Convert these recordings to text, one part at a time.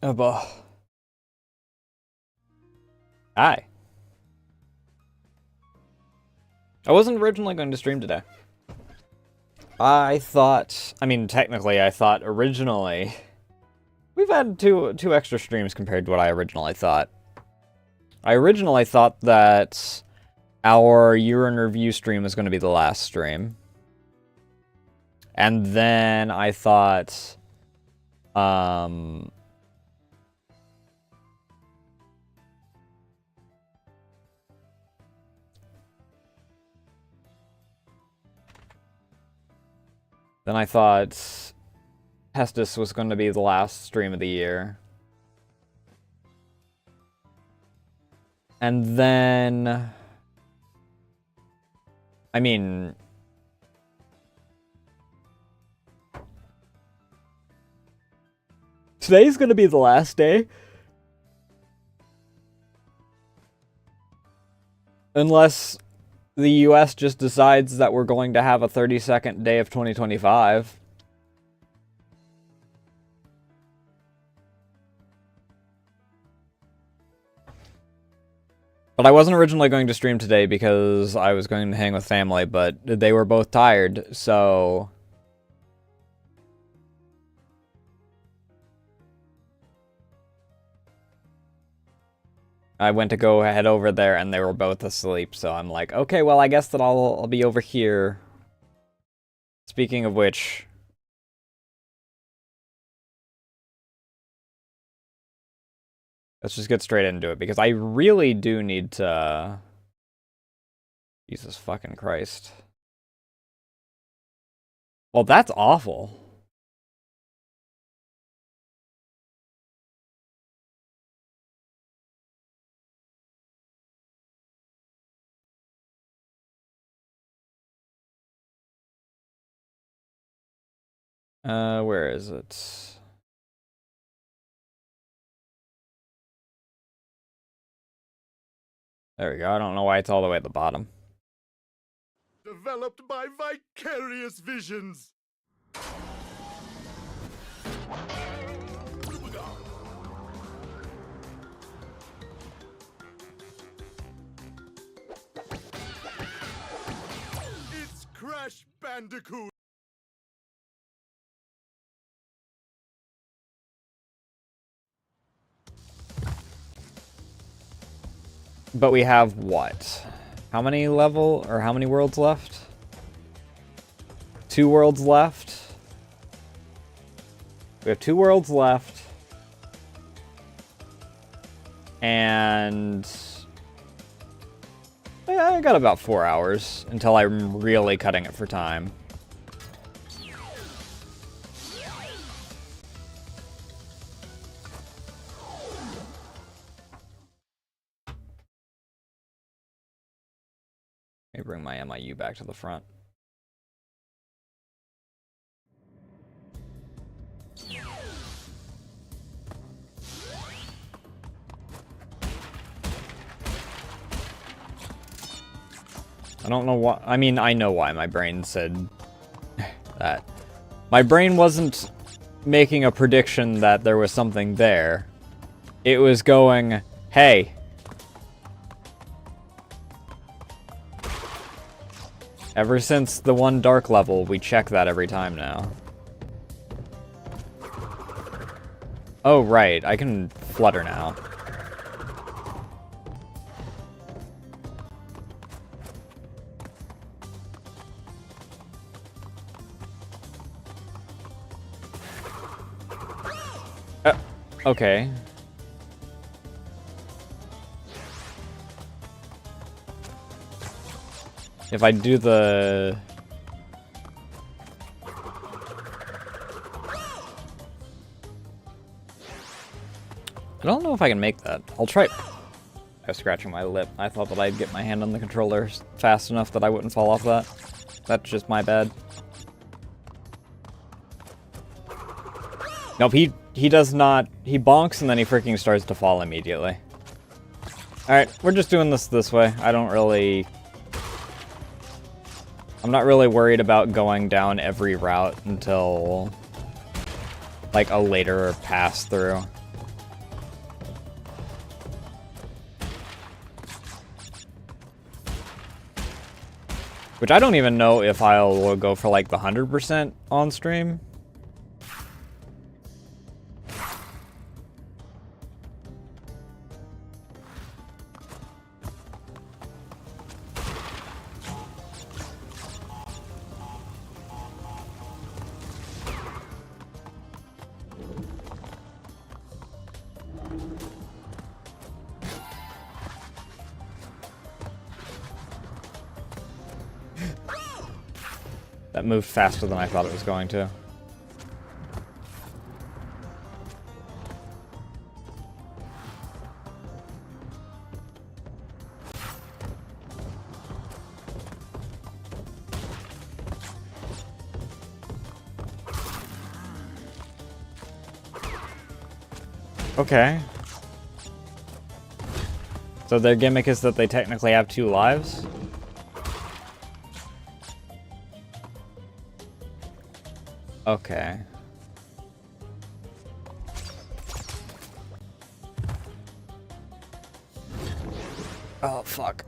Bah. Hi. I wasn't originally going to stream today. Technically, I thought originally... We've had two extra streams compared to what I originally thought. I originally thought that our year in review stream was going to be the last stream. And then I thought... Then I thought Pestis was going to be the last stream of the year. And then... I mean... Today's going to be the last day. Unless the US just decides that we're going to have a 32nd day of 2025. But I wasn't originally going to stream today because I was going to hang with family, but they were both tired, so... I went to go head over there and they were both asleep, so I'm like, okay, well, I guess that I'll be over here. Speaking of which... Let's just get straight into it, because I really do need to... Jesus fucking Christ. Well, that's awful. Where is it? There we go. I don't know why it's all the way at the bottom. Developed by vicarious visions. It's Crash Bandicoot. But we have what? How many worlds left? 2 worlds left. We have 2 worlds left. And... I got about 4 hours until I'm really cutting it for time. Let me bring my MIU back to the front. I don't know why. I mean, I know why my brain said that. My brain wasn't making a prediction that there was something there. It was going, hey. Ever since the one dark level, we check that every time now. Oh, right. I can flutter now. Okay. If I do the... I don't know if I can make that. I'll try... I was scratching my lip. I thought that I'd get my hand on the controller fast enough that I wouldn't fall off that. That's just my bad. Nope, he does not... He bonks and then he freaking starts to fall immediately. Alright, we're just doing this way. I don't really... I'm not really worried about going down every route until, like, a later pass through. Which I don't even know if I'll go for like the 100% on stream. That moved faster than I thought it was going to. Okay. So their gimmick is that they technically have 2 lives? Okay. Oh, fuck.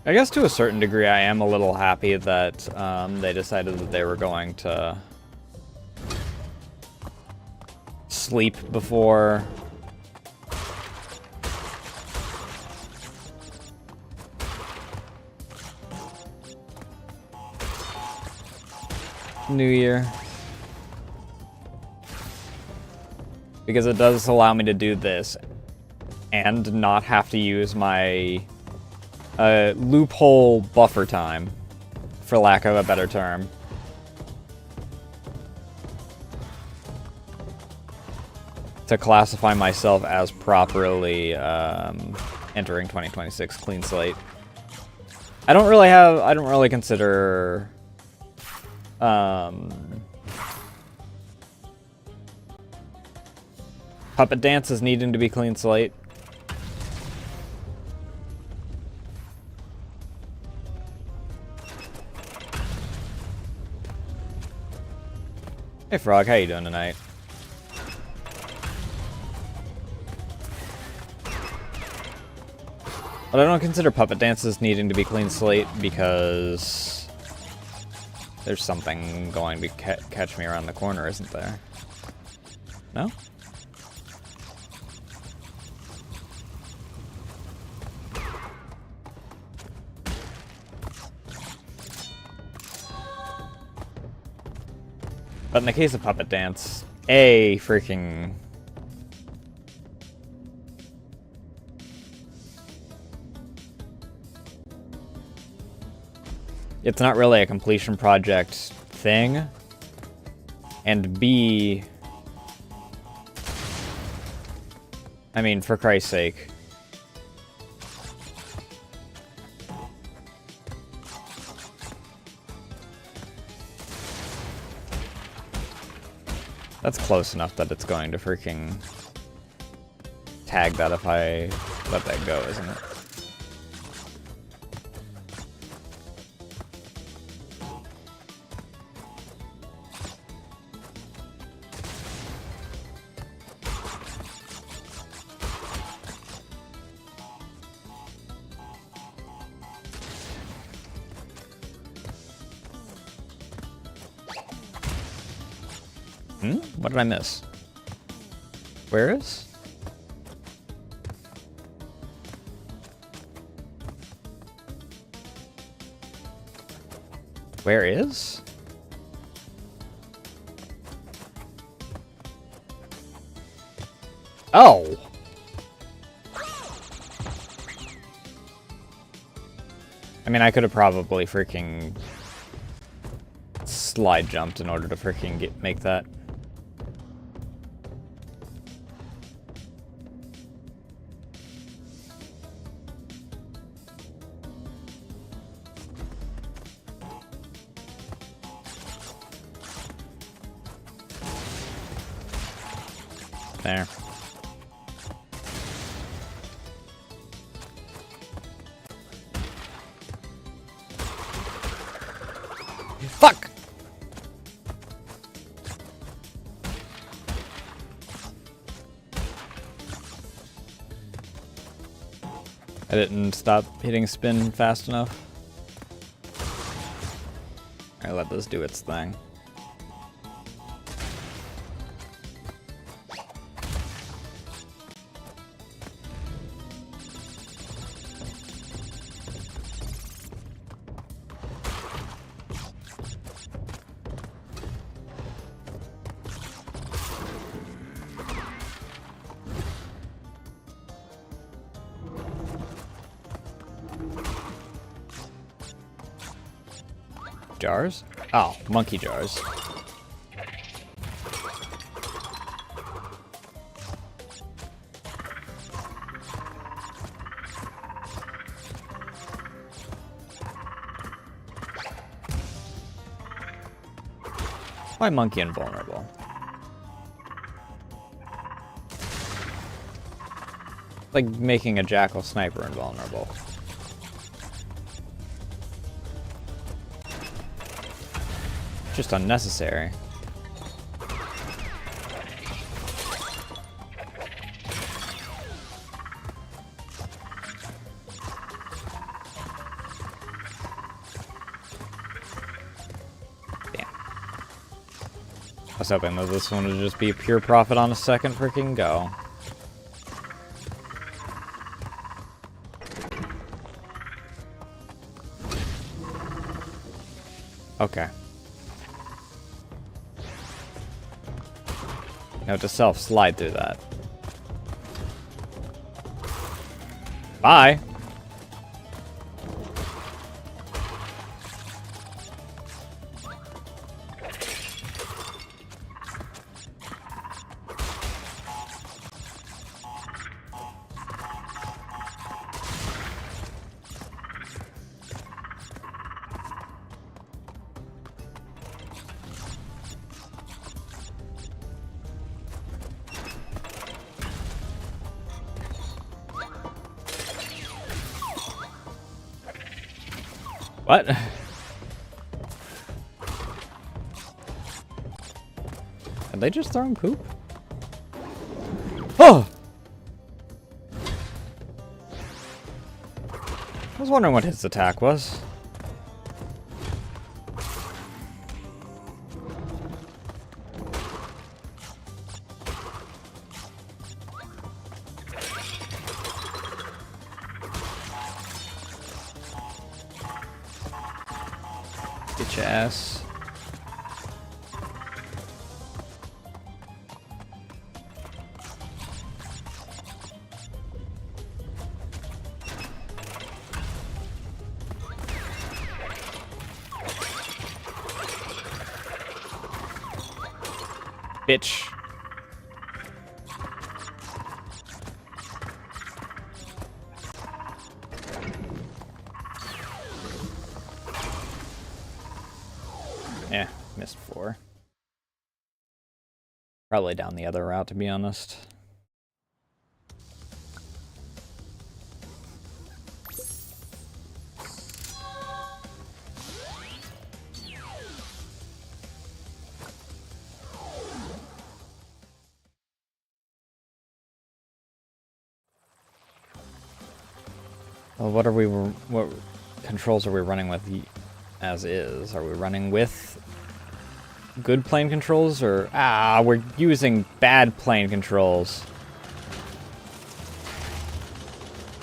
I guess to a certain degree I am a little happy that they decided that they were going to sleep before New Year. Because it does allow me to do this and not have to use my loophole buffer time, for lack of a better term. To classify myself as properly entering 2026 clean slate. I don't really consider puppet dance as needing to be clean slate. Hey Frog, how you doing tonight? But I don't consider puppet dances needing to be clean slate because there's something going to catch me around the corner, isn't there? No? But in the case of puppet dance, freaking... It's not really a completion project thing. And B... I mean, for Christ's sake. That's close enough that it's going to freaking tag that if I let that go, isn't it? What did I miss? Where is? Where is? Oh! I mean, I could have probably freaking slide jumped in order to freaking make that. There. Fuck! I didn't stop hitting spin fast enough. Alright, let this do its thing. Jars? Oh, monkey jars. Why monkey invulnerable? Like making a jackal sniper invulnerable. Just unnecessary. Damn. I was hoping that this one would just be pure profit on a second freaking go. Okay. Note to self, slide through that. Bye! What? Are they just throwing poop? Oh! I was wondering what his attack was. Get your ass. Bitch. Yeah, missed 4. Probably down the other route, to be honest. Well, what controls are we running with as is? Are we running with good plane controls, or we're using bad plane controls?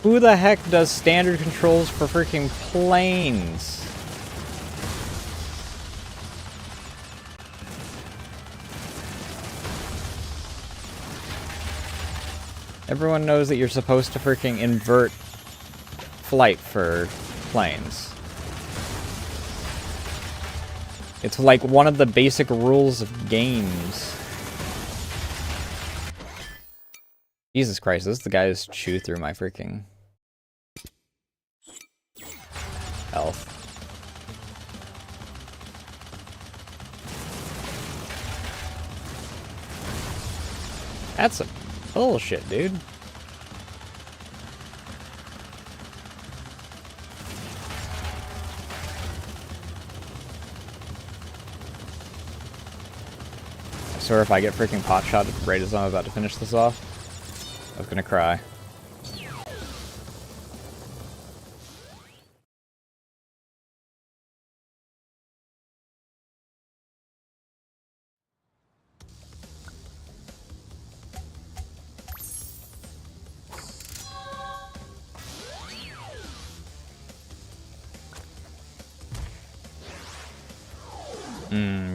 Who the heck does standard controls for freaking planes? Everyone knows that you're supposed to freaking invert flight for planes. It's like one of the basic rules of games. Jesus Christ, this is the guy who's chew through my freaking health. That's some bullshit, dude. I swear if I get freaking pot shot right as I'm about to finish this off, I was gonna cry.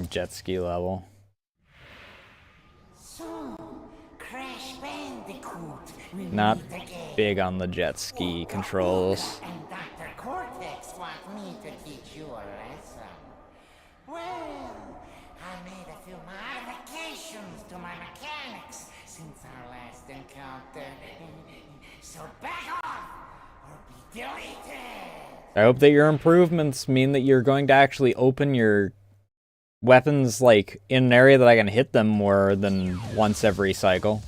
Jet ski level. So, Crash Bandicoot. Not big on the jet ski controls. And Dr. Cortex want me to teach you a lesson. Well, I made a few modifications to my mechanics since our last encounter. So back off or be deleted. I hope that your improvements mean that you're going to actually open your weapons like in an area that I can hit them more than once every cycle.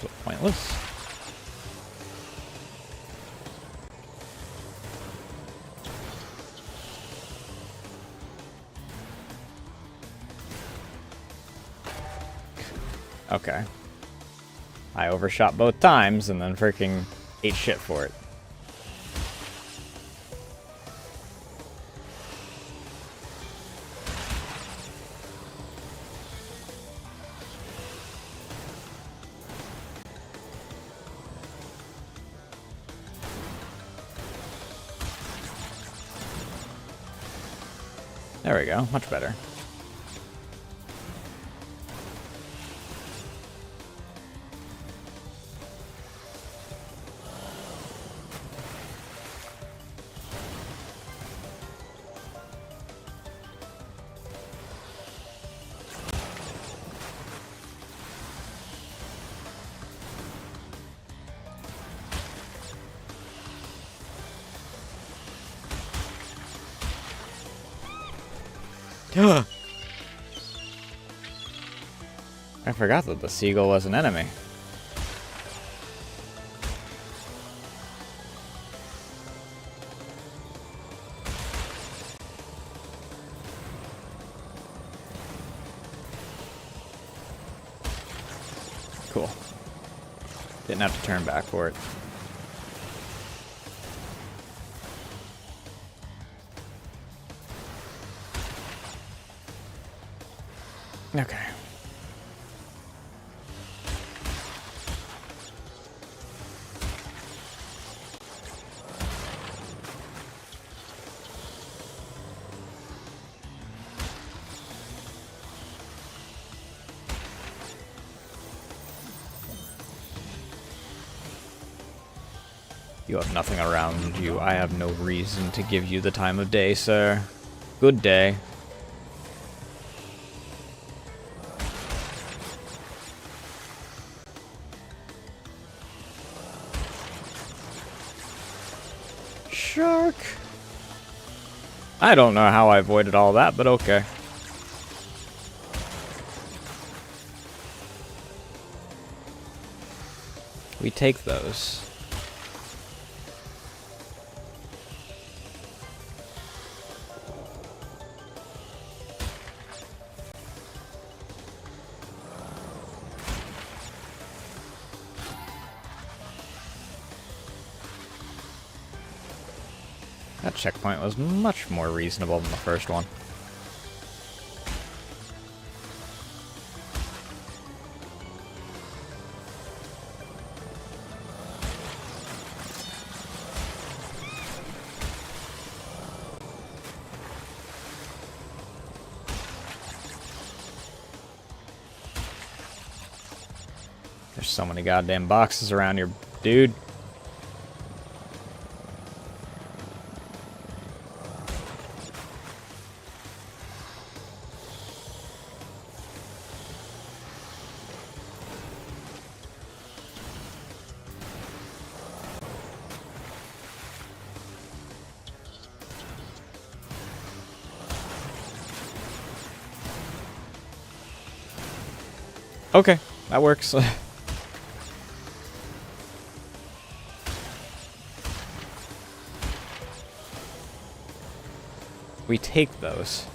So pointless. Okay. I overshot both times and then freaking ate shit for it. There we go, much better. I forgot that the seagull was an enemy. Cool. Didn't have to turn back for it. Okay. You have nothing around you. I have no reason to give you the time of day, sir. Good day. Shark. I don't know how I avoided all that, but okay. We take those. That checkpoint was much more reasonable than the first one. There's so many goddamn boxes around here, dude. Okay, that works. We take those.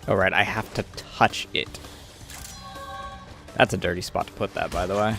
Alright, I have to touch it. That's a dirty spot to put that, by the way.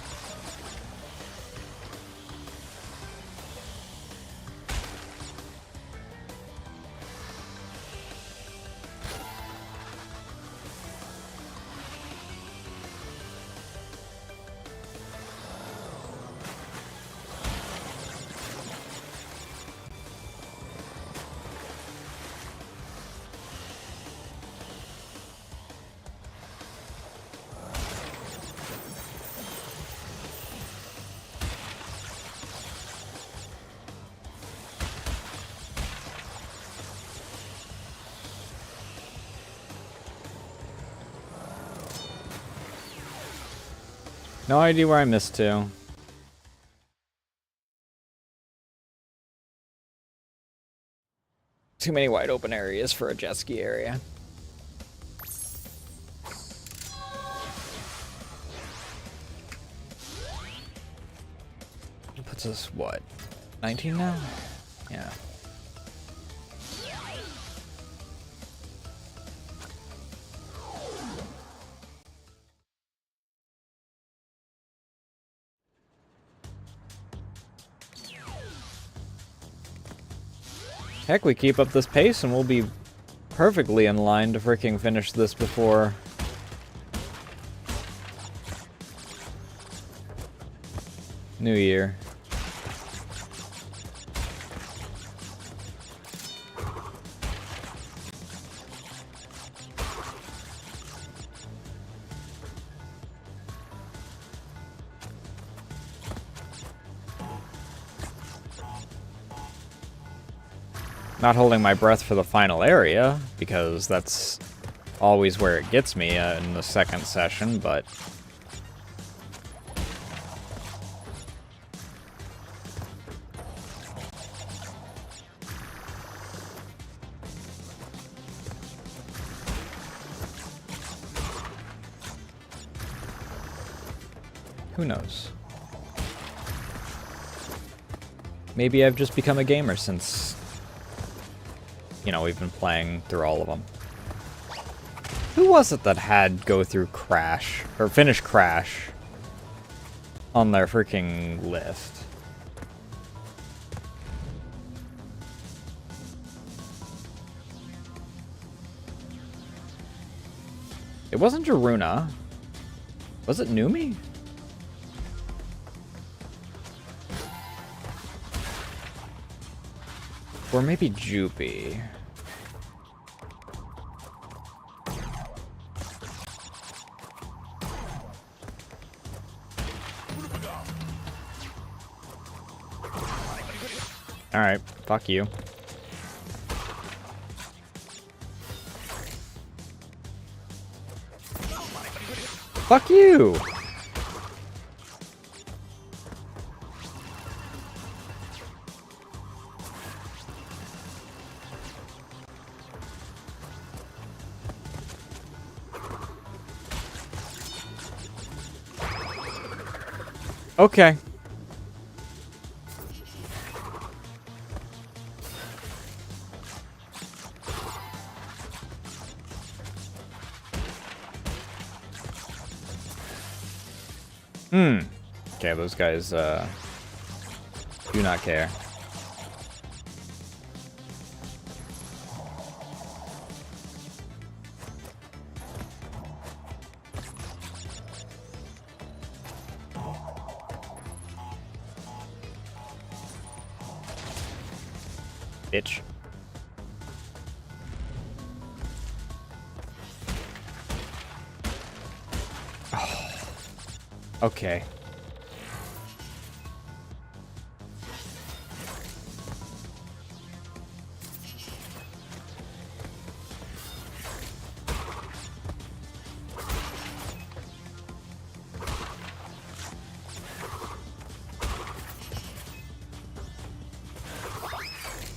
No idea where I missed to. Too many wide open areas for a jet ski area. It puts us, what, 19 now? Yeah. Heck, we keep up this pace and we'll be perfectly in line to freaking finish this before New Year. Not holding my breath for the final area, because that's always where it gets me in the second session, but... who knows? Maybe I've just become a gamer since... you know, we've been playing through all of them. Who was it that had go through Crash, or finish Crash, on their freaking list? It wasn't Jaruna. Was it Numi? Or maybe Joopy. Alright, fuck you. Fuck you! Okay. Okay, those guys do not care. Bitch. Oh. Okay.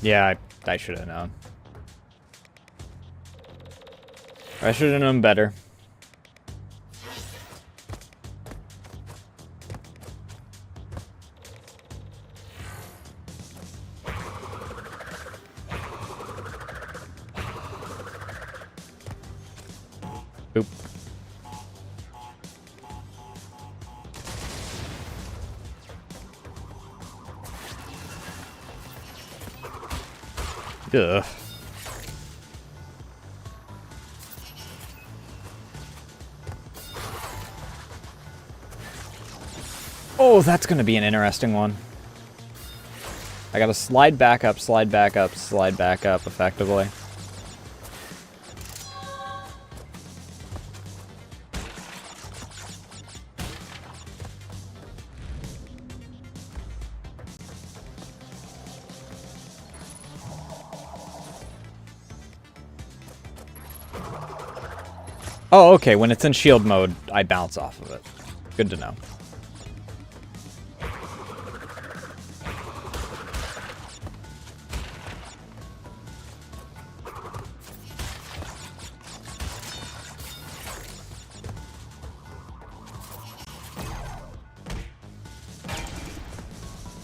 Yeah, I should have known. I should have known better. Boop. Ugh. Oh, that's gonna be an interesting one. I gotta slide back up, slide back up, slide back up effectively. Oh, okay, when it's in shield mode, I bounce off of it. Good to know.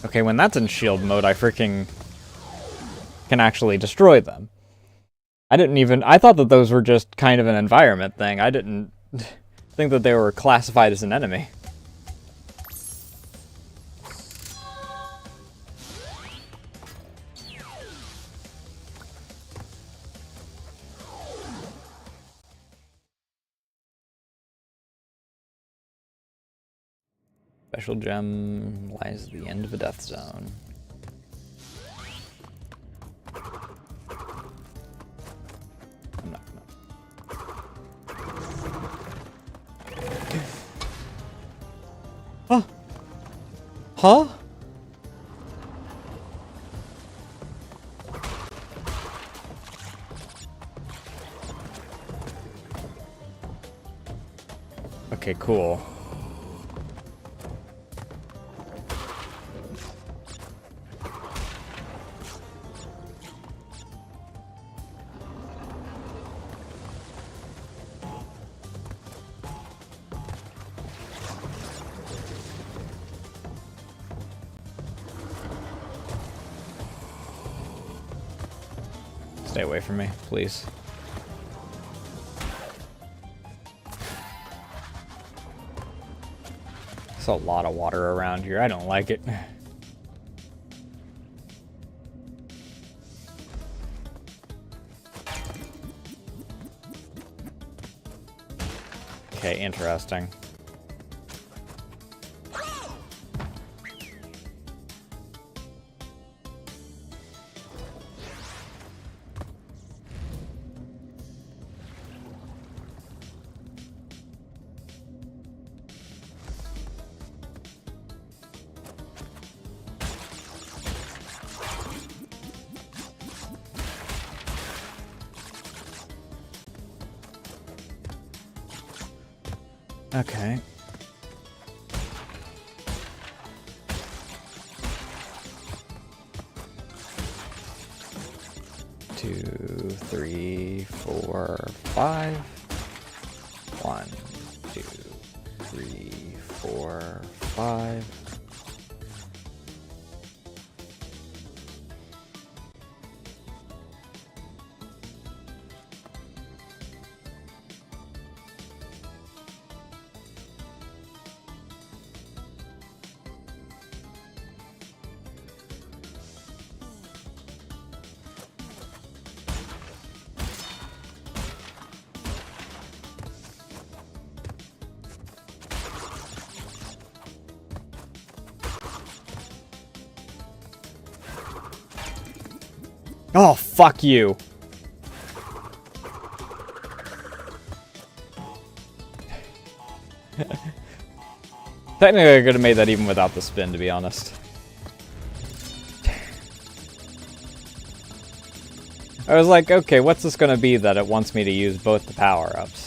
Okay, when that's in shield mode, I freaking can actually destroy them. I thought that those were just kind of an environment thing. I didn't think that they were classified as an enemy. Special gem lies at the end of a death zone. I'm not gonna... Huh? Huh? Okay, cool. Stay away from me, please. There's a lot of water around here. I don't like it. Okay, interesting. Okay. Two, three, four, five. 1, 2, 3, 4, 5. Oh, fuck you. Technically, I could have made that even without the spin, to be honest. I was like, okay, what's this gonna be that it wants me to use both the power-ups?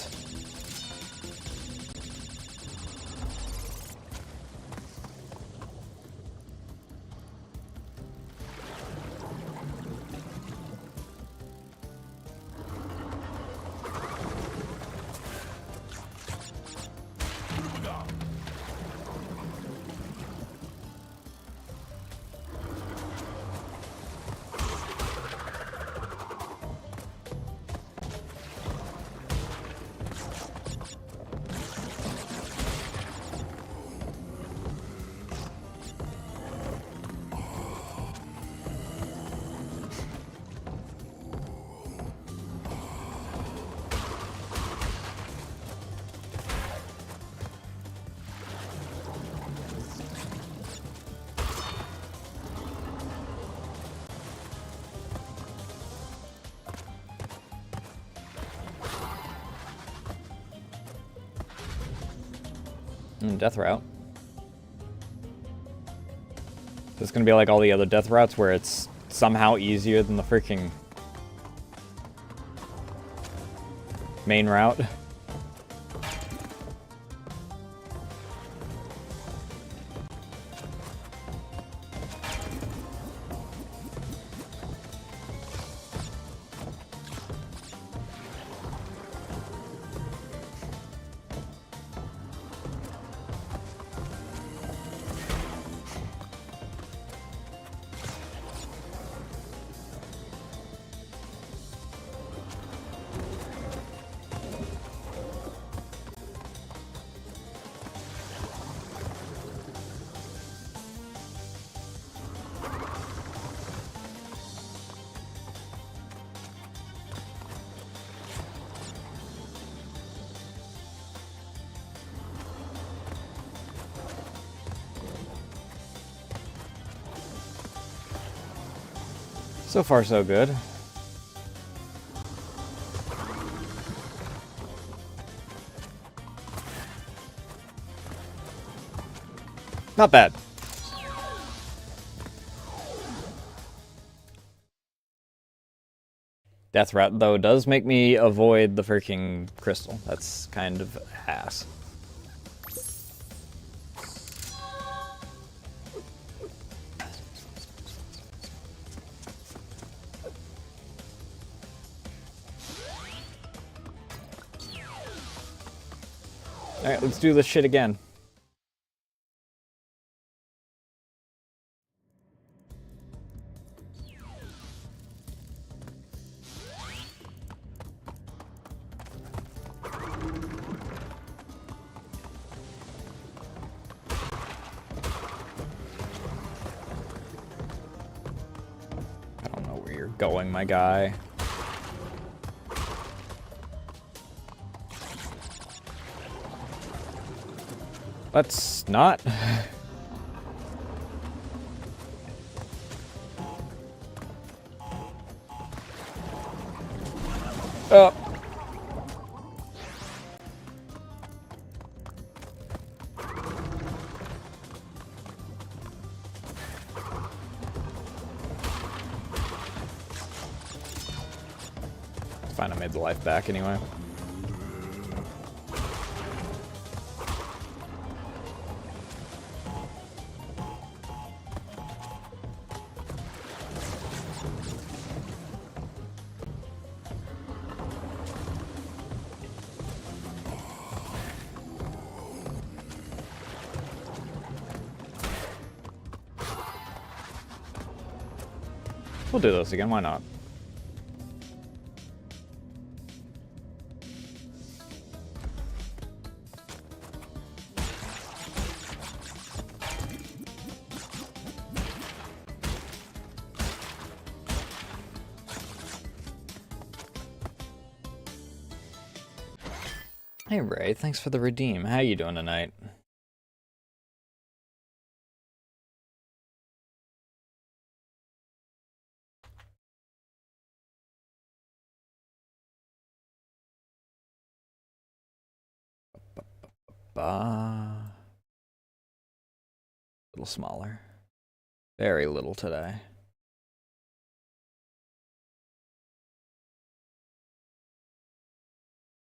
Death route. It's gonna be like all the other death routes where it's somehow easier than the freaking main route. So far, so good. Not bad. Death route, though, does make me avoid the freaking crystal. That's kind of ass. Alright, let's do this shit again. I don't know where you're going, my guy. Let's not. Oh. Fine, I made the life back anyway. We'll do this again, why not? Hey Ray, thanks for the redeem. How you doing tonight? A little smaller. Very little today.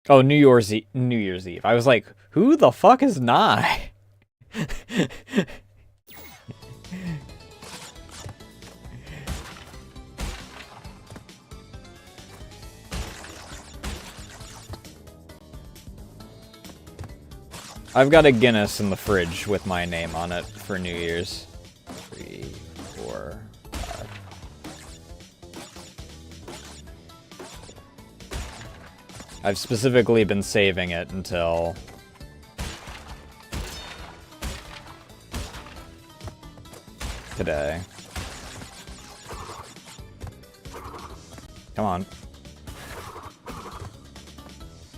Oh, New Year's Eve. I was like, who the fuck is Nye? I've got a Guinness in the fridge with my name on it for New Year's. 3, 4, 5. I've specifically been saving it until today. Come on.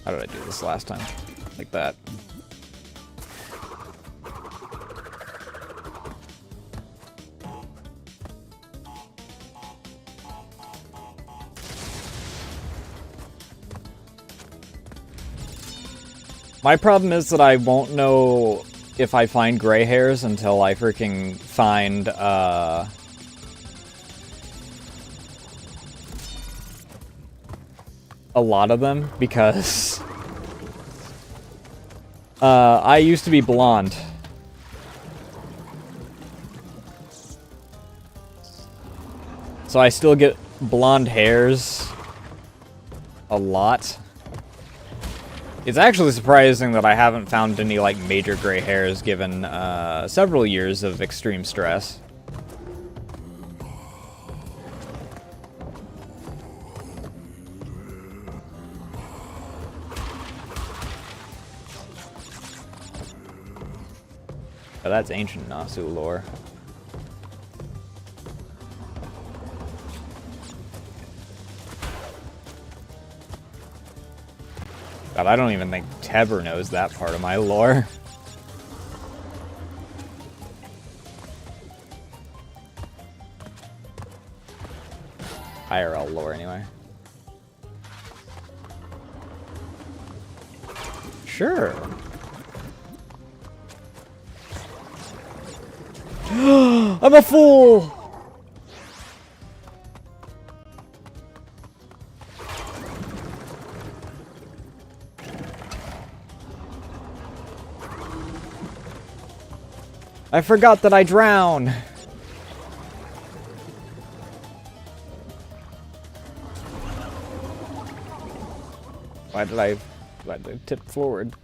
How did I do this last time? Like that. My problem is that I won't know if I find gray hairs until I freaking find, a lot of them, because I used to be blonde. So I still get blonde hairs a lot. It's actually surprising that I haven't found any, like, major gray hairs given several years of extreme stress. Oh, that's ancient Nasu lore. God, I don't even think Teber knows that part of my lore. IRL lore, anyway. Sure. I'm a fool! I forgot that I drown. Why did I tip forward?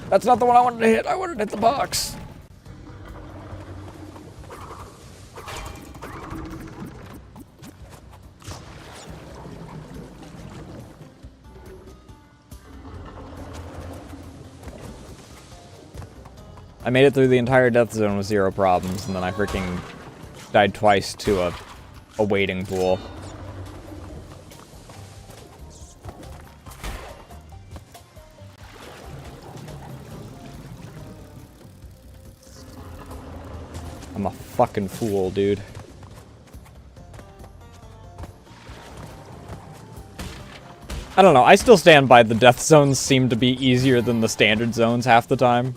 That's not the one I wanted to hit. I wanted to hit the box. I made it through the entire death zone with 0 problems, and then I freaking died twice to a waiting pool. I'm a fucking fool, dude. I don't know, I still stand by the death zones seem to be easier than the standard zones half the time.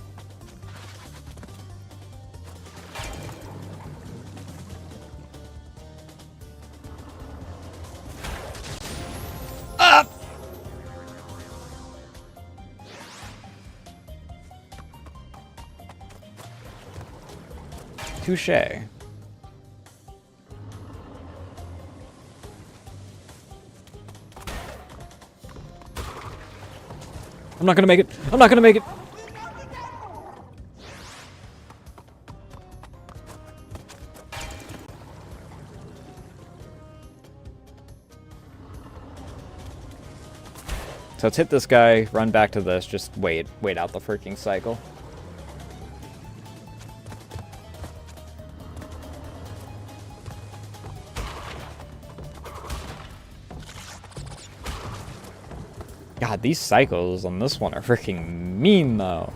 Touche. I'm not gonna make it. I'm not gonna make it. So let's hit this guy, run back to this, just wait out the freaking cycle. God, these cycles on this one are freaking mean, though.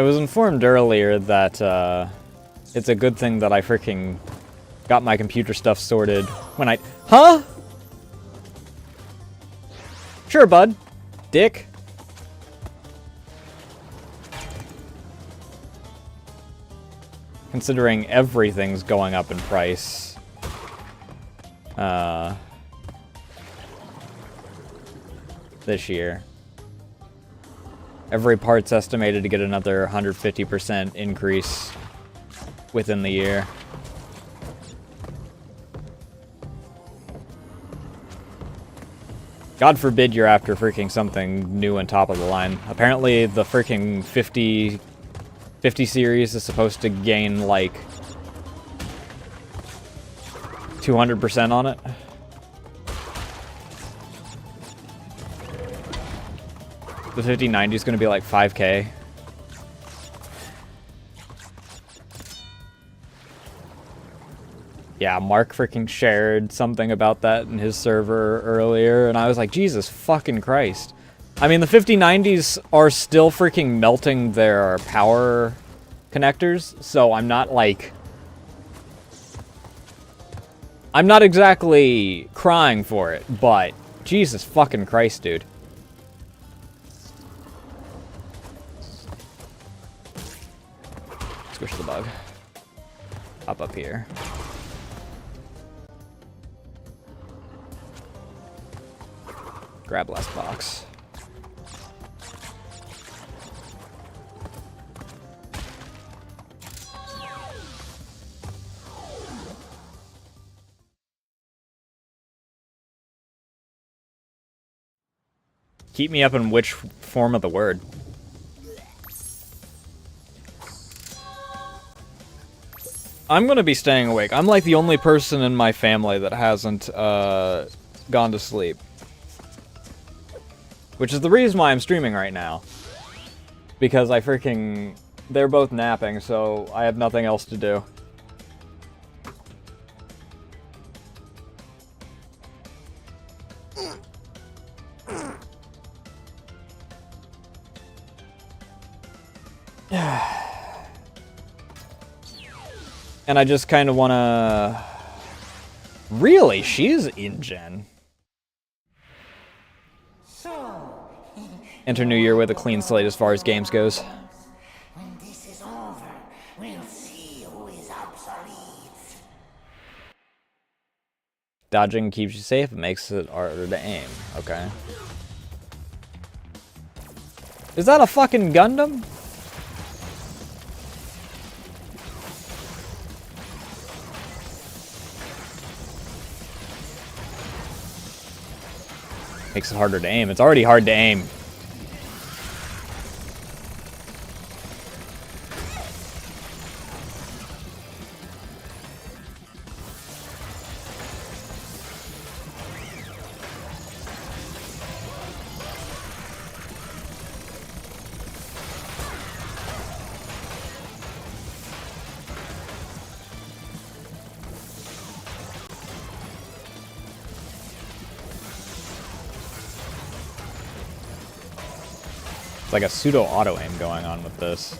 I was informed earlier that it's a good thing that I freaking got my computer stuff sorted when I... Huh? Sure, bud. Dick. Considering everything's going up in price. This year. Every part's estimated to get another 150% increase within the year. God forbid you're after freaking something new and top of the line. Apparently the freaking 50 series is supposed to gain like 200% on it. The 5090 is going to be like 5K. Yeah, Mark freaking shared something about that in his server earlier, and I was like, Jesus fucking Christ. I mean, the 5090s are still freaking melting their power connectors, so I'm not like... I'm not exactly crying for it, but Jesus fucking Christ, dude. Squish the bug. Hop up here. Grab last box. Keep me up in which form of the word? I'm gonna be staying awake. I'm like the only person in my family that hasn't gone to sleep. Which is the reason why I'm streaming right now. Because I freaking... They're both napping, so I have nothing else to do. And I just kind of want to... Really? She's in-gen. Enter New Year with a clean slate as far as games goes. When this is over, we'll see who is obsolete. Dodging keeps you safe, it makes it harder to aim. Okay. Is that a fucking Gundam? Makes it harder to aim. It's already hard to aim. It's like a pseudo auto aim going on with this.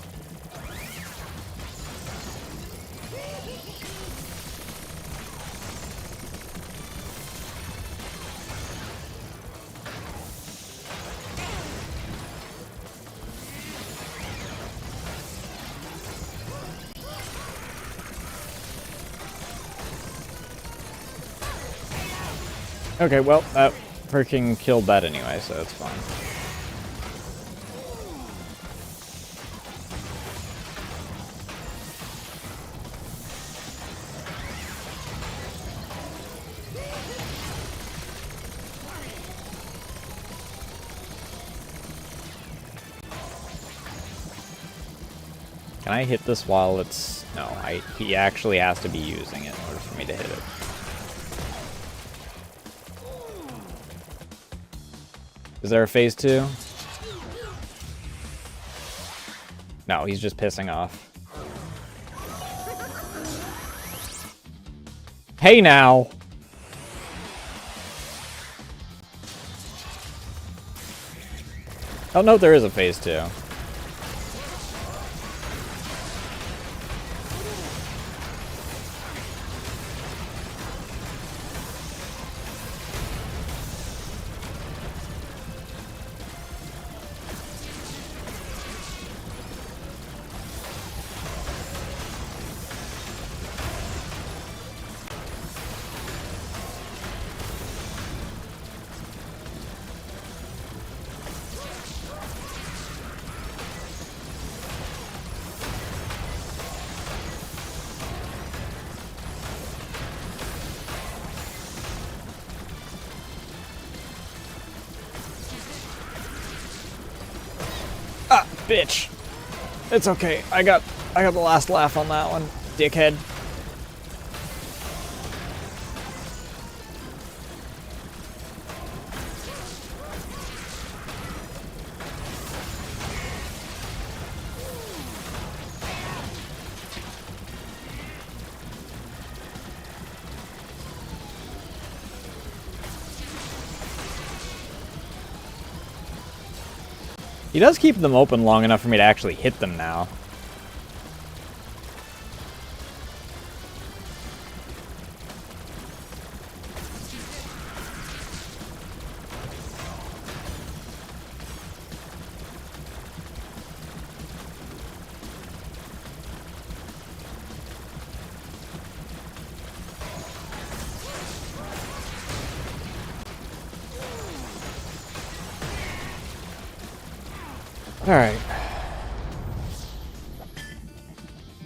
Okay, well, that freaking killed that anyway, so it's fine. Can I hit this while it's... No, he actually has to be using it in order for me to hit it. Is there a phase 2? No, he's just pissing off. Hey now! Oh no, there is a phase 2. bitch. It's okay. I got the last laugh on that one, dickhead. He does keep them open long enough for me to actually hit them now. Alright.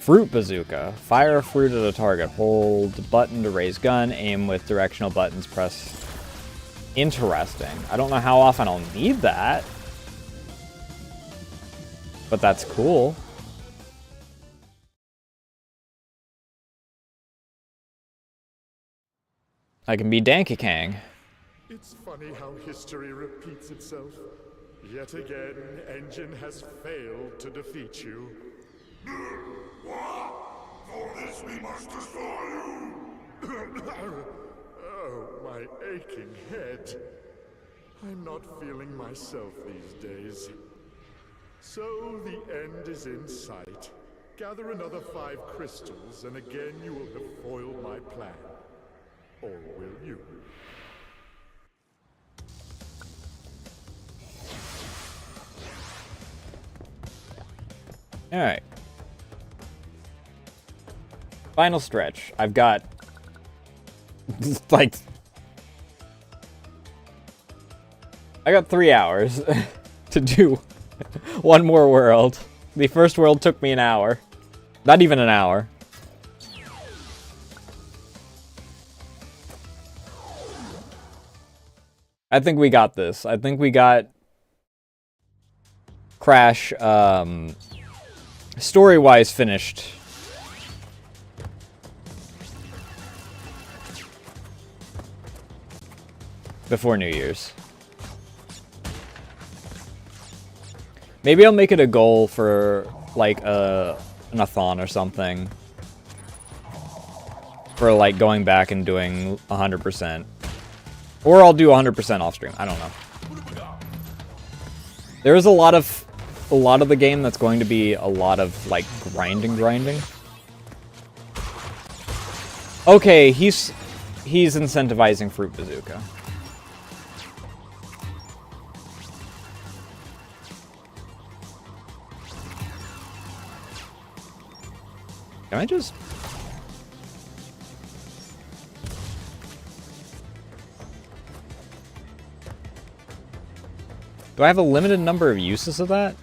Fruit bazooka. Fire a fruit at a target. Hold button to raise gun. Aim with directional buttons. Press. Interesting. I don't know how often I'll need that. But that's cool. I can be Danky Kang. It's funny how history repeats itself. Yet again, Engine has failed to defeat you. What? For this we must destroy you! Oh, my aching head. I'm not feeling myself these days. So the end is in sight. Gather another 5 crystals, and again you will have foiled my plan. Or will you? Alright. Final stretch. I've got... like... I got 3 hours to do one more world. The first world took me an hour. Not even an hour. I think we got this. I think we got... Crash, story-wise finished. Before New Year's. Maybe I'll make it a goal for, like, an a-thon or something. For, like, going back and doing 100%. Or I'll do 100% off-stream. I don't know. There is a lot of the game that's going to be a lot of, like, grinding. Okay, he's incentivizing Fruit Bazooka. Can I just... Do I have a limited number of uses of that?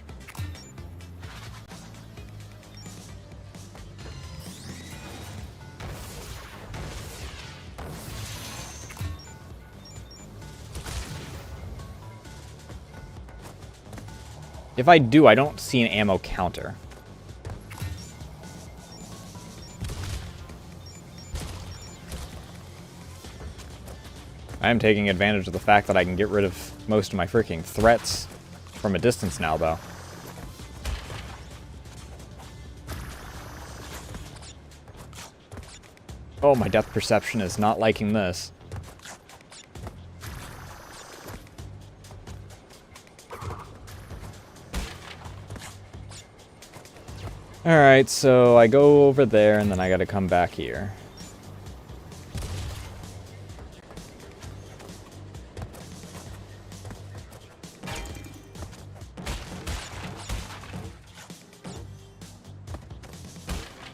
If I do, I don't see an ammo counter. I am taking advantage of the fact that I can get rid of most of my freaking threats from a distance now, though. Oh, my depth perception is not liking this. Alright, so I go over there and then I gotta come back here.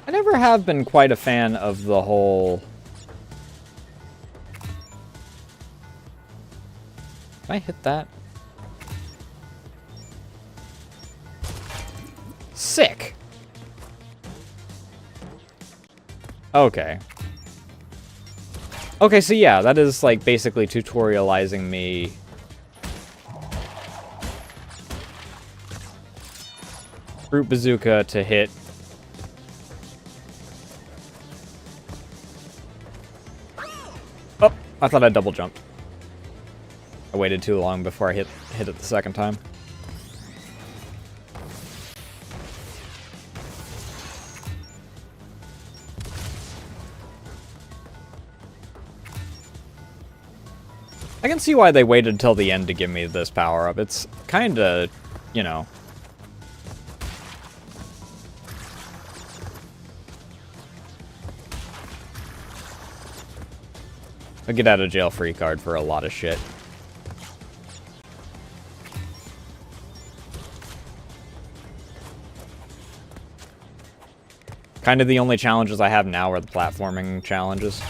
I never have been quite a fan of the whole... Can I hit that? Sick! Okay. Okay, so yeah, that is like basically tutorializing me Fruit Bazooka to hit. Oh, I thought I double jumped. I waited too long before I hit it the second time. I can see why they waited until the end to give me this power-up. It's kinda, you know... a get-out-of-jail-free card for a lot of shit. Kind of the only challenges I have now are the platforming challenges.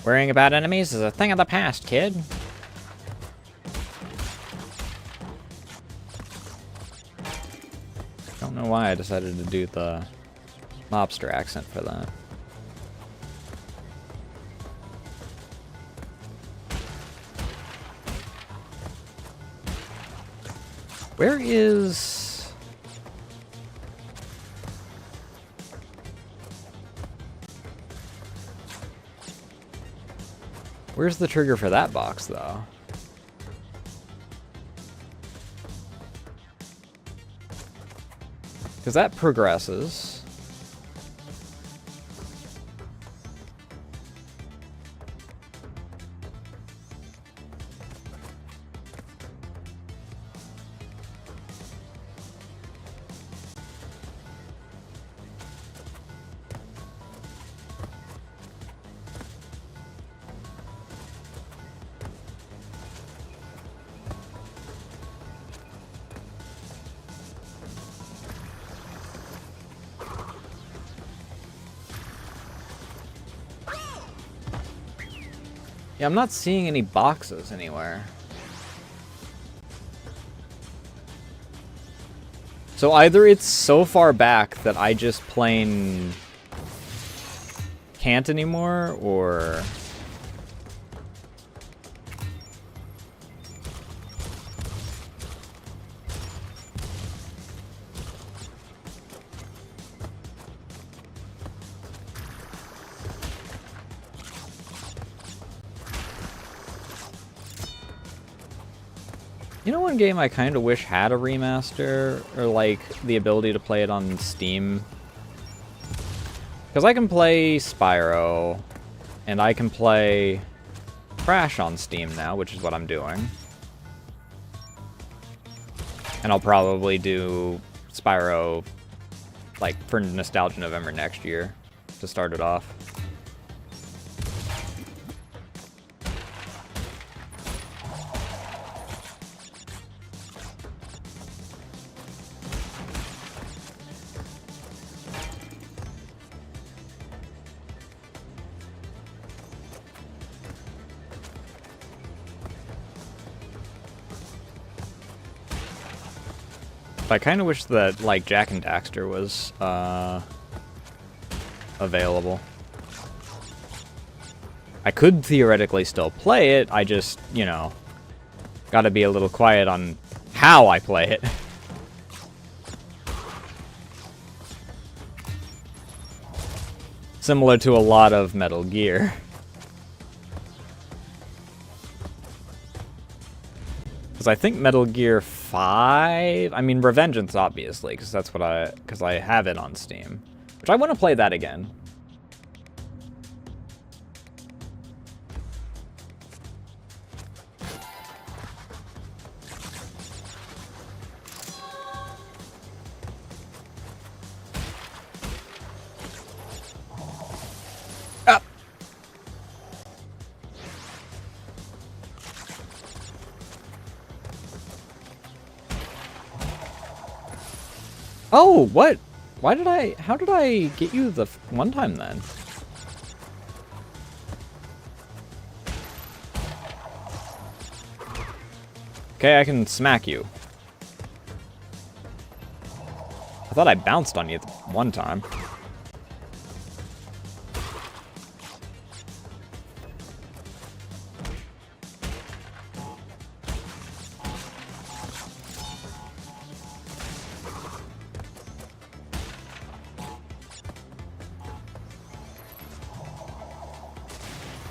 Worrying about enemies is a thing of the past, kid. Don't know why I decided to do the mobster accent for that. Where is... Where's the trigger for that box, though? Because that progresses. Yeah, I'm not seeing any boxes anywhere. So either it's so far back that I just plain can't anymore, or... You know, one game I kind of wish had a remaster, or like the ability to play it on Steam? Because I can play Spyro, and I can play Crash on Steam now, which is what I'm doing. And I'll probably do Spyro, like, for Nostalgia November next year, to start it off. I kind of wish that, like, Jak and Daxter was, available. I could theoretically still play it, I just, you know, gotta be a little quiet on how I play it. Similar to a lot of Metal Gear. Because I think Metal Gear 5... I mean, Revengeance, obviously, because that's what I have it on Steam. Which I want to play that again. Ah! Oh, what? Why did I... How did I get you the one time then? Okay, I can smack you. I thought I bounced on you one time.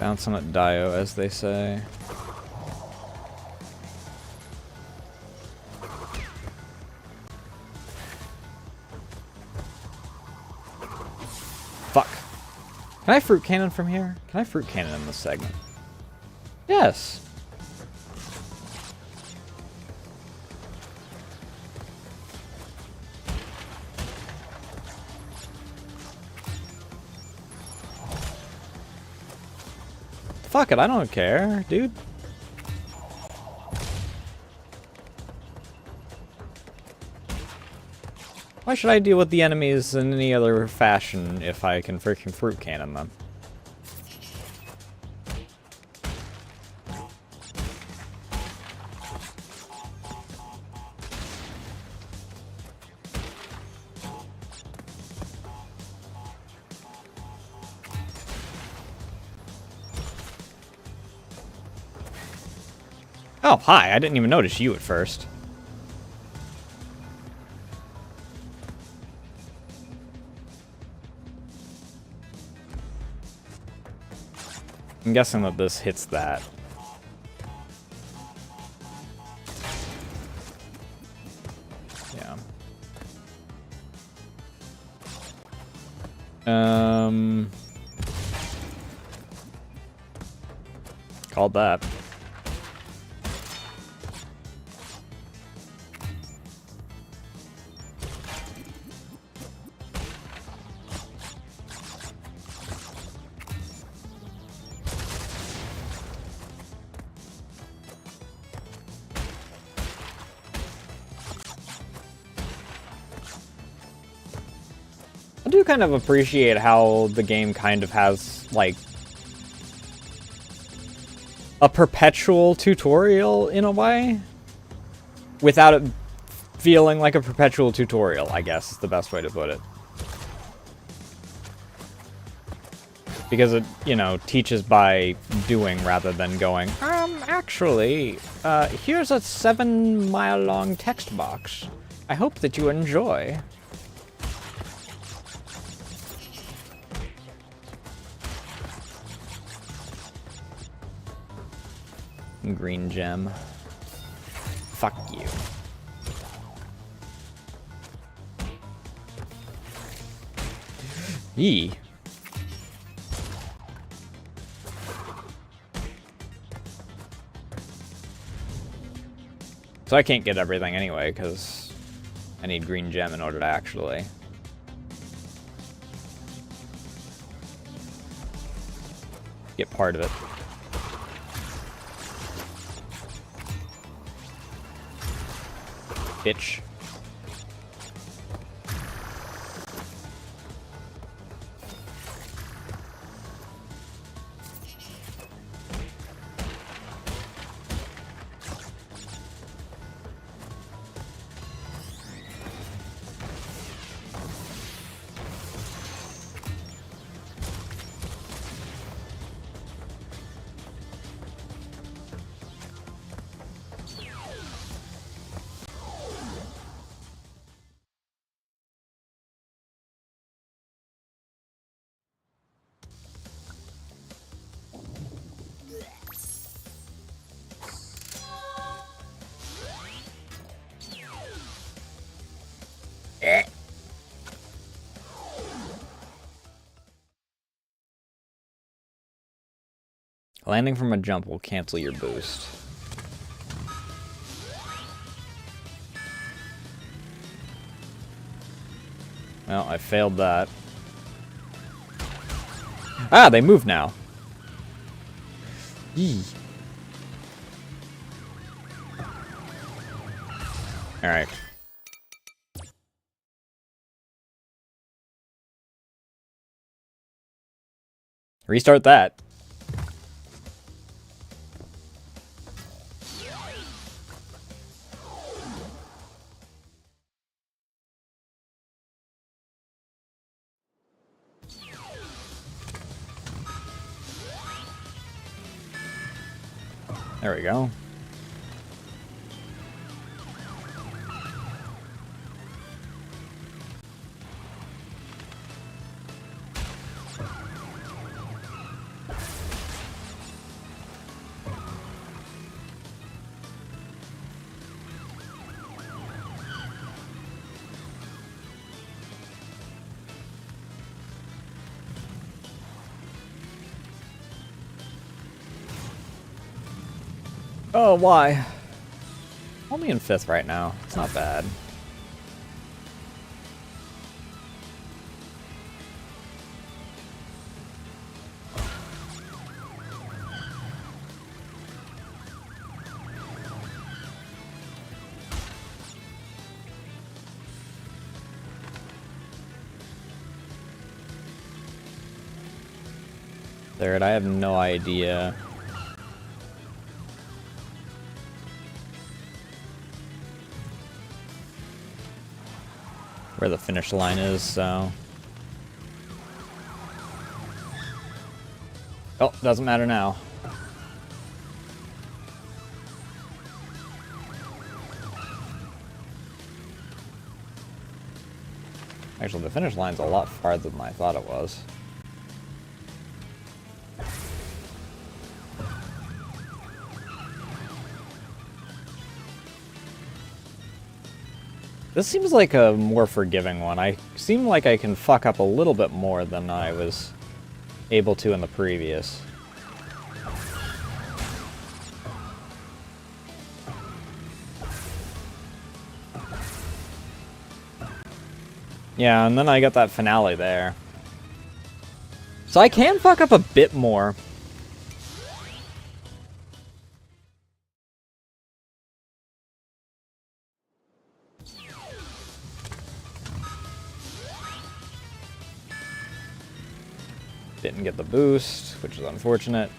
Bouncing at Dio, as they say. Fuck. Can I fruit cannon from here? Can I fruit cannon in this segment? Yes. Fuck it, I don't care, dude. Why should I deal with the enemies in any other fashion if I can freaking fruit cannon them? Oh, hi, I didn't even notice you at first. I'm guessing that this hits that. Yeah. Called that. I do kind of appreciate how the game kind of has, like, a perpetual tutorial in a way, without it feeling like a perpetual tutorial, I guess is the best way to put it. Because it, you know, teaches by doing rather than going, actually, here's a 7-mile-long text box. I hope that you enjoy. Green gem. Fuck you. Yee. So I can't get everything anyway, because I need green gem in order to actually get part of it. Bitch. Landing from a jump will cancel your boost. Well, I failed that. Ah, they move now. Yee. Alright. Restart that. There we go. Oh, why? Only in 5th right now. It's not bad. Third, I have no idea. Where the finish line is, so... Oh, doesn't matter now. Actually, the finish line's a lot farther than I thought it was. This seems like a more forgiving one. I seem like I can fuck up a little bit more than I was able to in the previous. Yeah, and then I got that finale there. So I can fuck up a bit more. Didn't get the boost, which is unfortunate.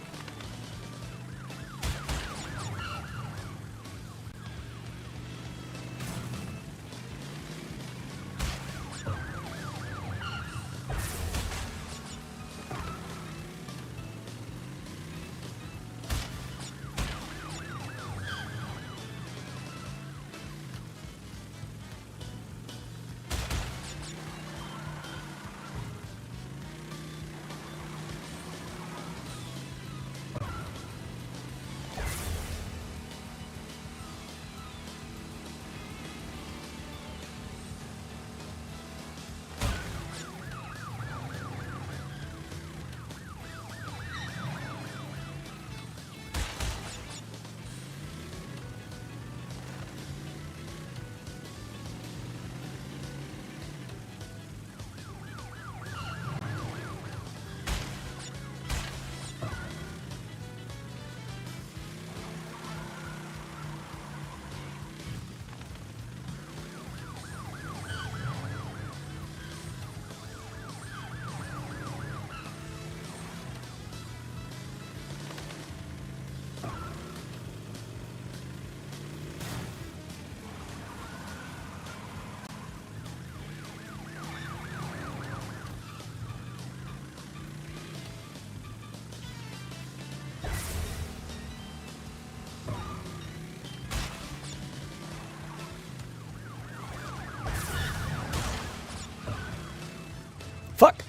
Fuck!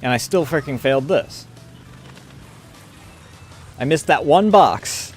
And I still freaking failed this. I missed that one box.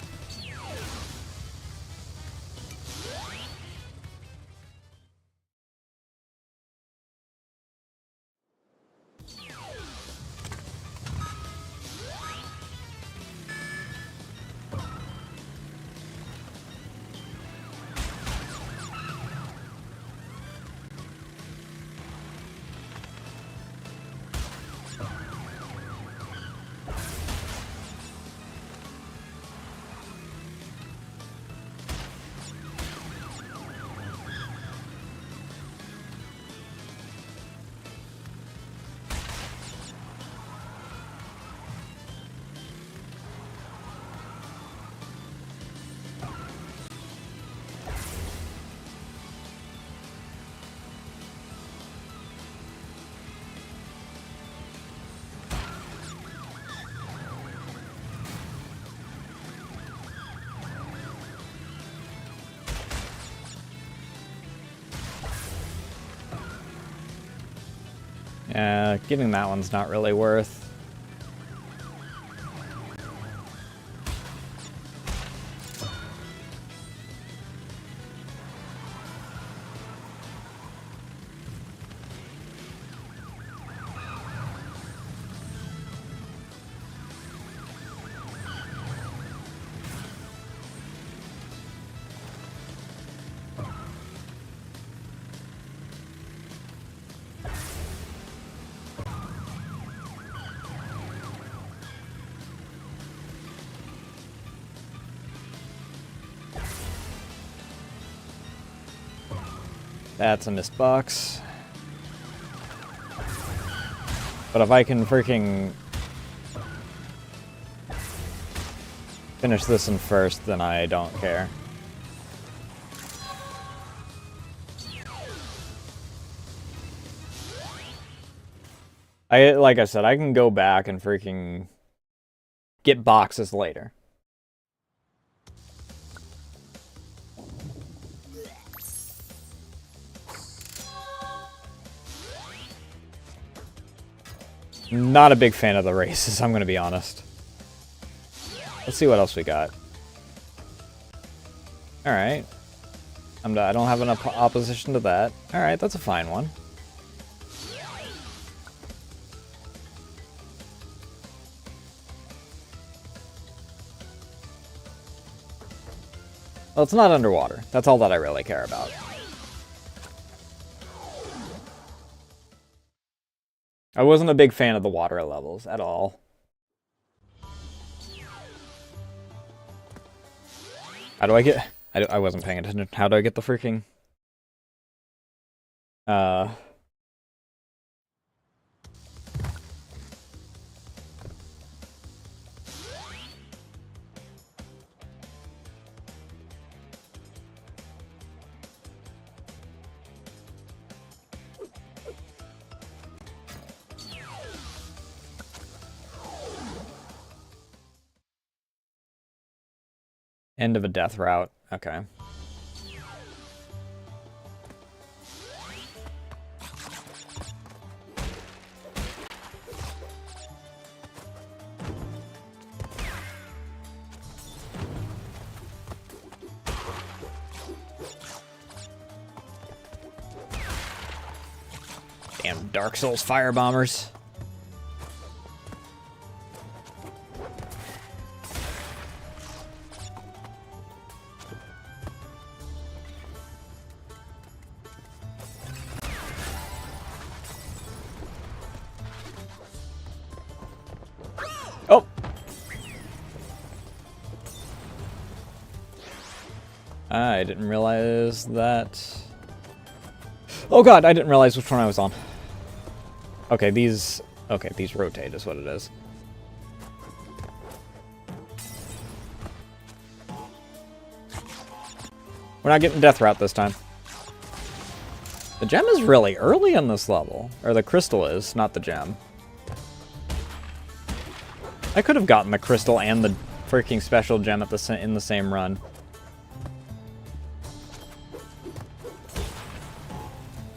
Yeah, getting that one's not really worth. That's a missed box. But if I can freaking finish this one first, then I don't care. Like I said, I can go back and freaking get boxes later. Not a big fan of the races, I'm gonna be honest. Let's see what else we got. Alright. I don't have an opposition to that. Alright, that's a fine one. Well, it's not underwater. That's all that I really care about. I wasn't a big fan of the water levels at all. How do I get... I wasn't paying attention. How do I get the freaking... End of a death route. Okay. Damn Dark Souls firebombers. Oh! I didn't realize that... Oh god, I didn't realize which one I was on. Okay, these rotate is what it is. We're not getting death route this time. The gem is really early in this level. Or the crystal is, not the gem. I could have gotten the crystal and the freaking special gem at in the same run.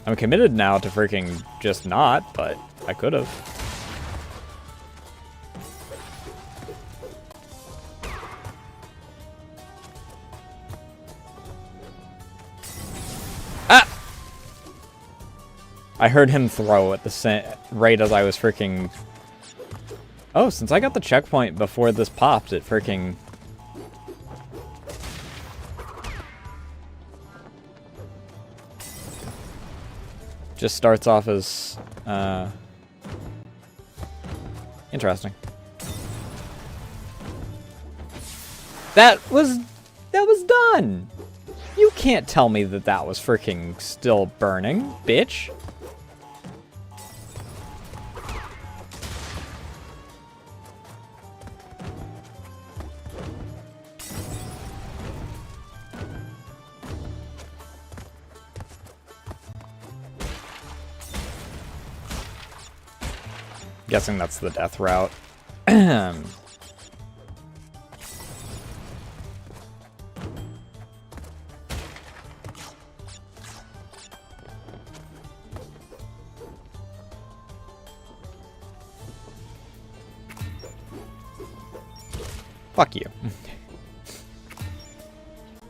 I'm committed now to freaking just not, but I could have. Ah! I heard him throw at the same right as I was freaking... Oh, since I got the checkpoint before this popped, it freaking... just starts off as, interesting. That was done! You can't tell me that that was freaking still burning, bitch. Guessing that's the death route. Fuck you.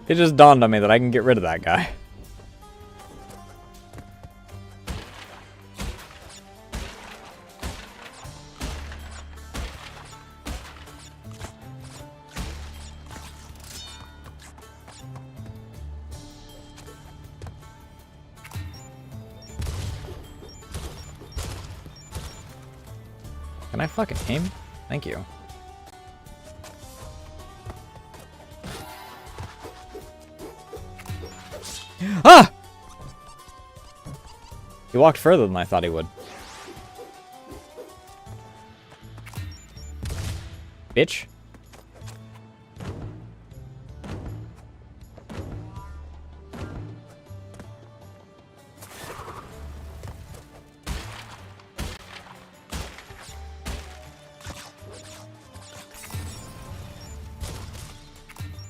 It just dawned on me that I can get rid of that guy. Can I fucking aim? Thank you. Ah! He walked further than I thought he would. Bitch.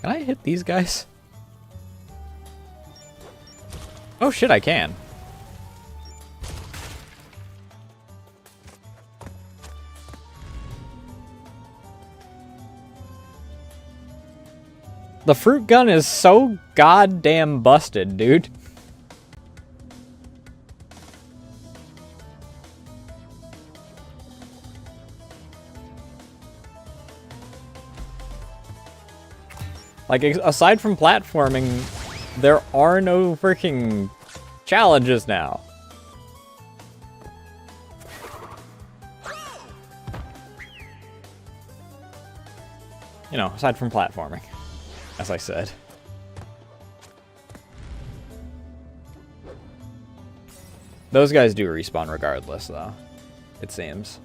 Can I hit these guys? Oh shit, I can. The fruit gun is so goddamn busted, dude. Like, aside from platforming, there are no freaking challenges now. You know, aside from platforming, as I said. Those guys do respawn regardless, though, it seems.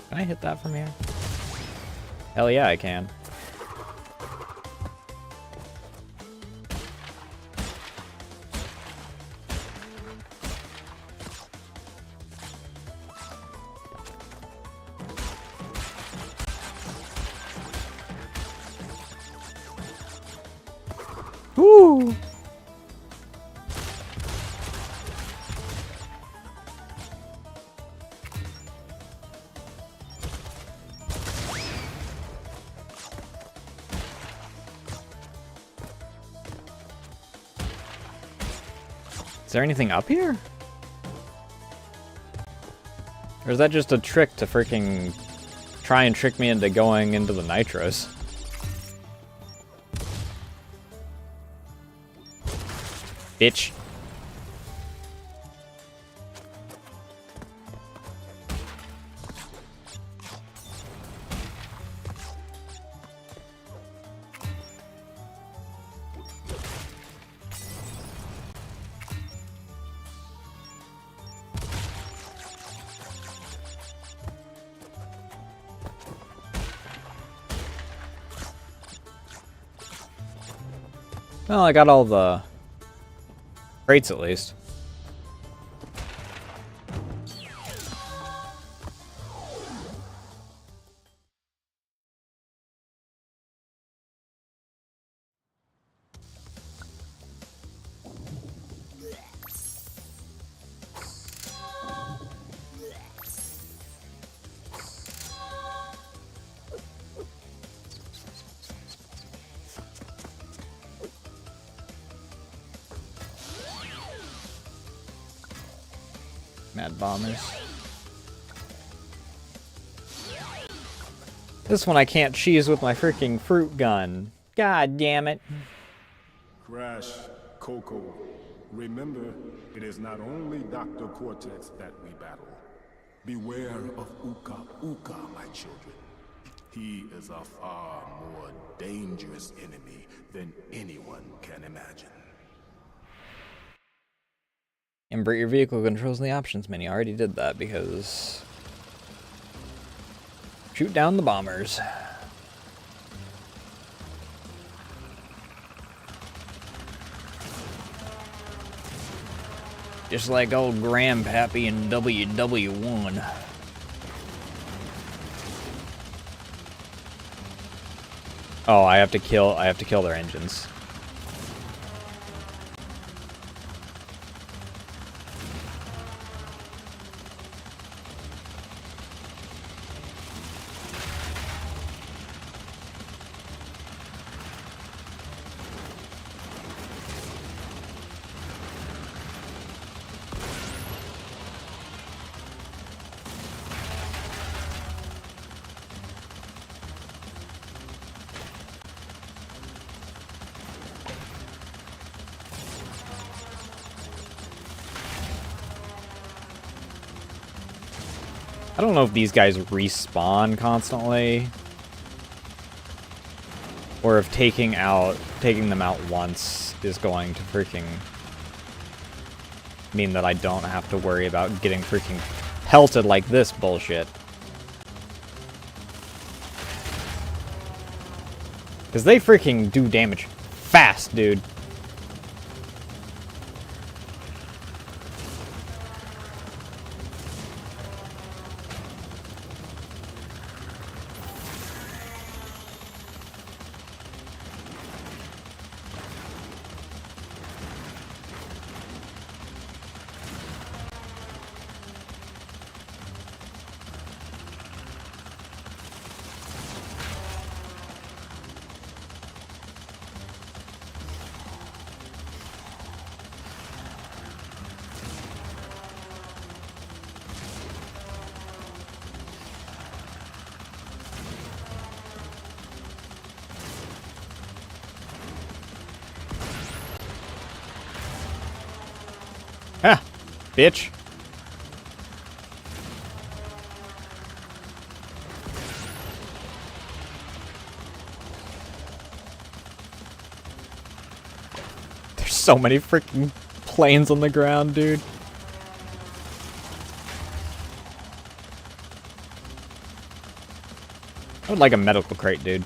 Can I hit that from here? Hell yeah, I can. Woo! Is there anything up here? Or is that just a trick to freaking try and trick me into going into the nitros? Bitch. Well, I got all the crates at least. Mad bombers. This one I can't cheese with my freaking fruit gun. God damn it. Crash, Coco, remember, it is not only Dr. Cortex that we battle. Beware of Uka Uka, my children. He is a far more dangerous enemy than anyone can imagine. Invert your vehicle controls in the options menu. I already did that because... Shoot down the bombers. Just like old Grandpappy in WW1. Oh, I have to kill their engines. I don't know if these guys respawn constantly, or if taking them out once is going to freaking mean that I don't have to worry about getting freaking pelted like this bullshit. Because they freaking do damage fast, dude. Ha! Bitch. There's so many freaking planes on the ground, dude. I would like a medical crate, dude.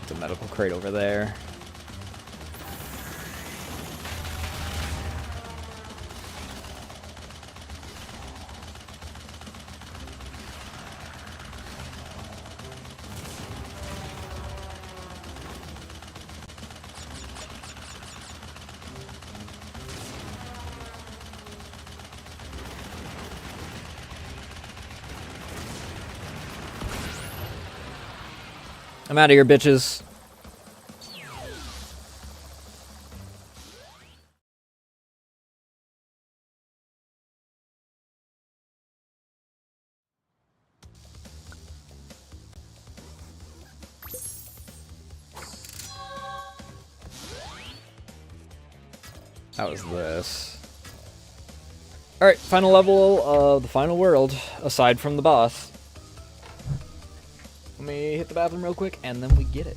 There's a medical crate over there. I'm out of here, bitches. That was this. Alright, final level of the final world, aside from the boss. Let me hit the bathroom real quick, and then we get it.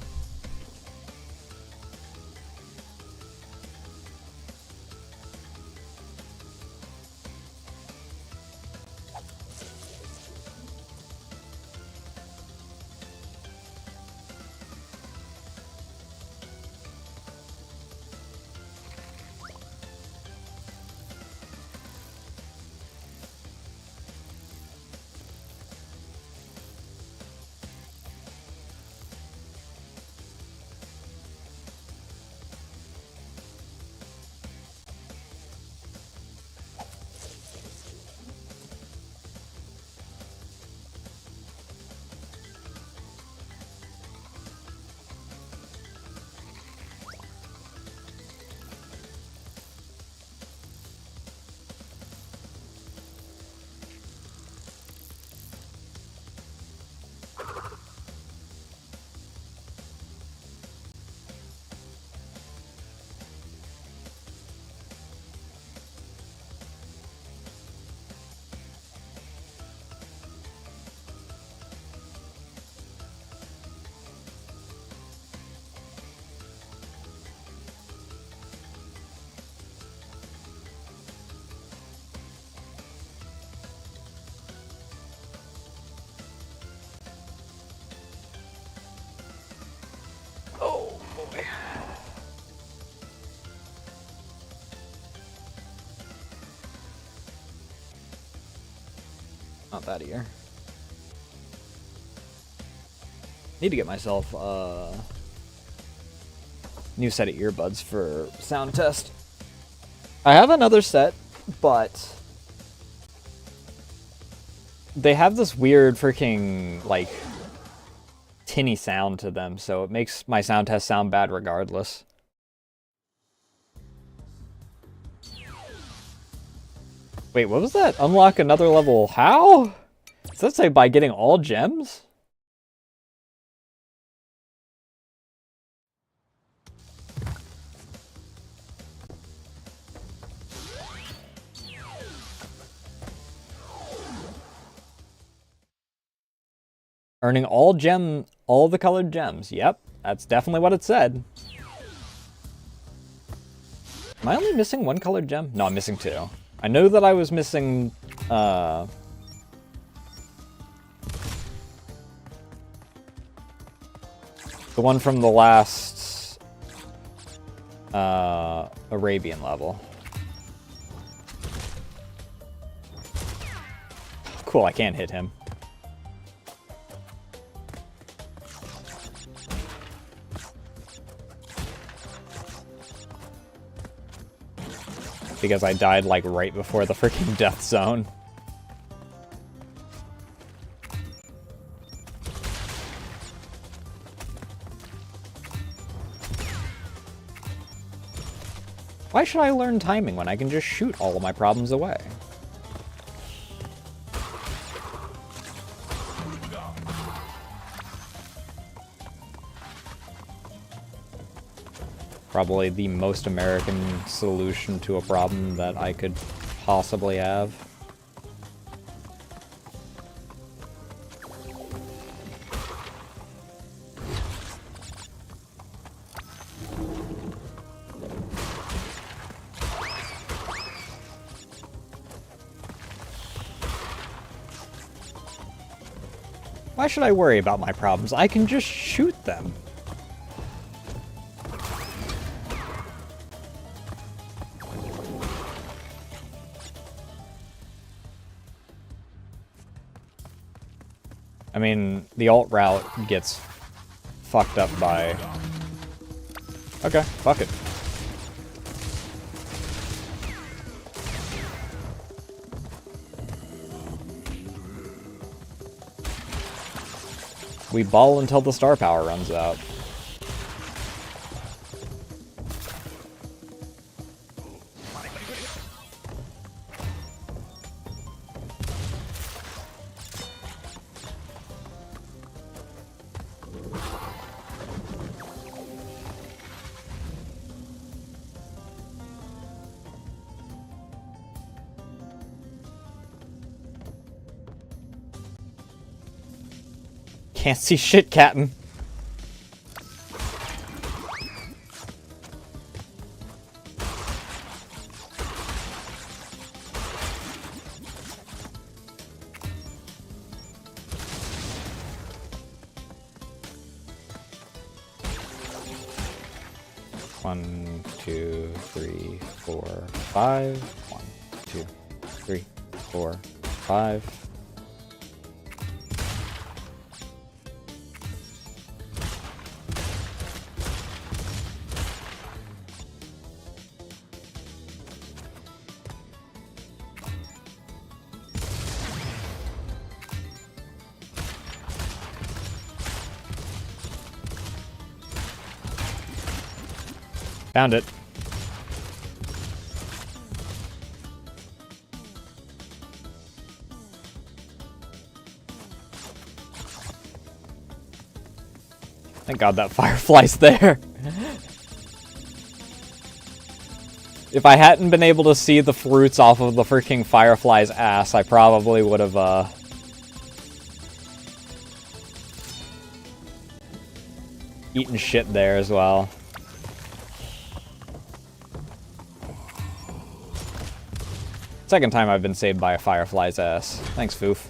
Not that ear. Need to get myself new set of earbuds for sound test. I have another set, but they have this weird freaking, like, tinny sound to them, so it makes my sound test sound bad regardless. Wait, what was that? Unlock another level how? Does that say by getting all gems? Earning all the colored gems. Yep, that's definitely what it said. Am I only missing one colored gem? No, I'm missing two. I know that I was missing, the one from the last, Arabian level. Cool, I can't hit him. Because I died, like, right before the freaking death zone. Why should I learn timing when I can just shoot all of my problems away? Probably the most American solution to a problem that I could possibly have. Why should I worry about my problems? I can just shoot them. I mean, the alt route gets fucked up by... Okay, fuck it. We ball until the star power runs out. Can't see shit, Captain. One, two, three, four, five. 1, 2, 3, 4, 5. Found it. Thank God that firefly's there. If I hadn't been able to see the fruits off of the freaking firefly's ass, I probably would have, eaten shit there as well. Second time I've been saved by a firefly's ass. Thanks, Foof.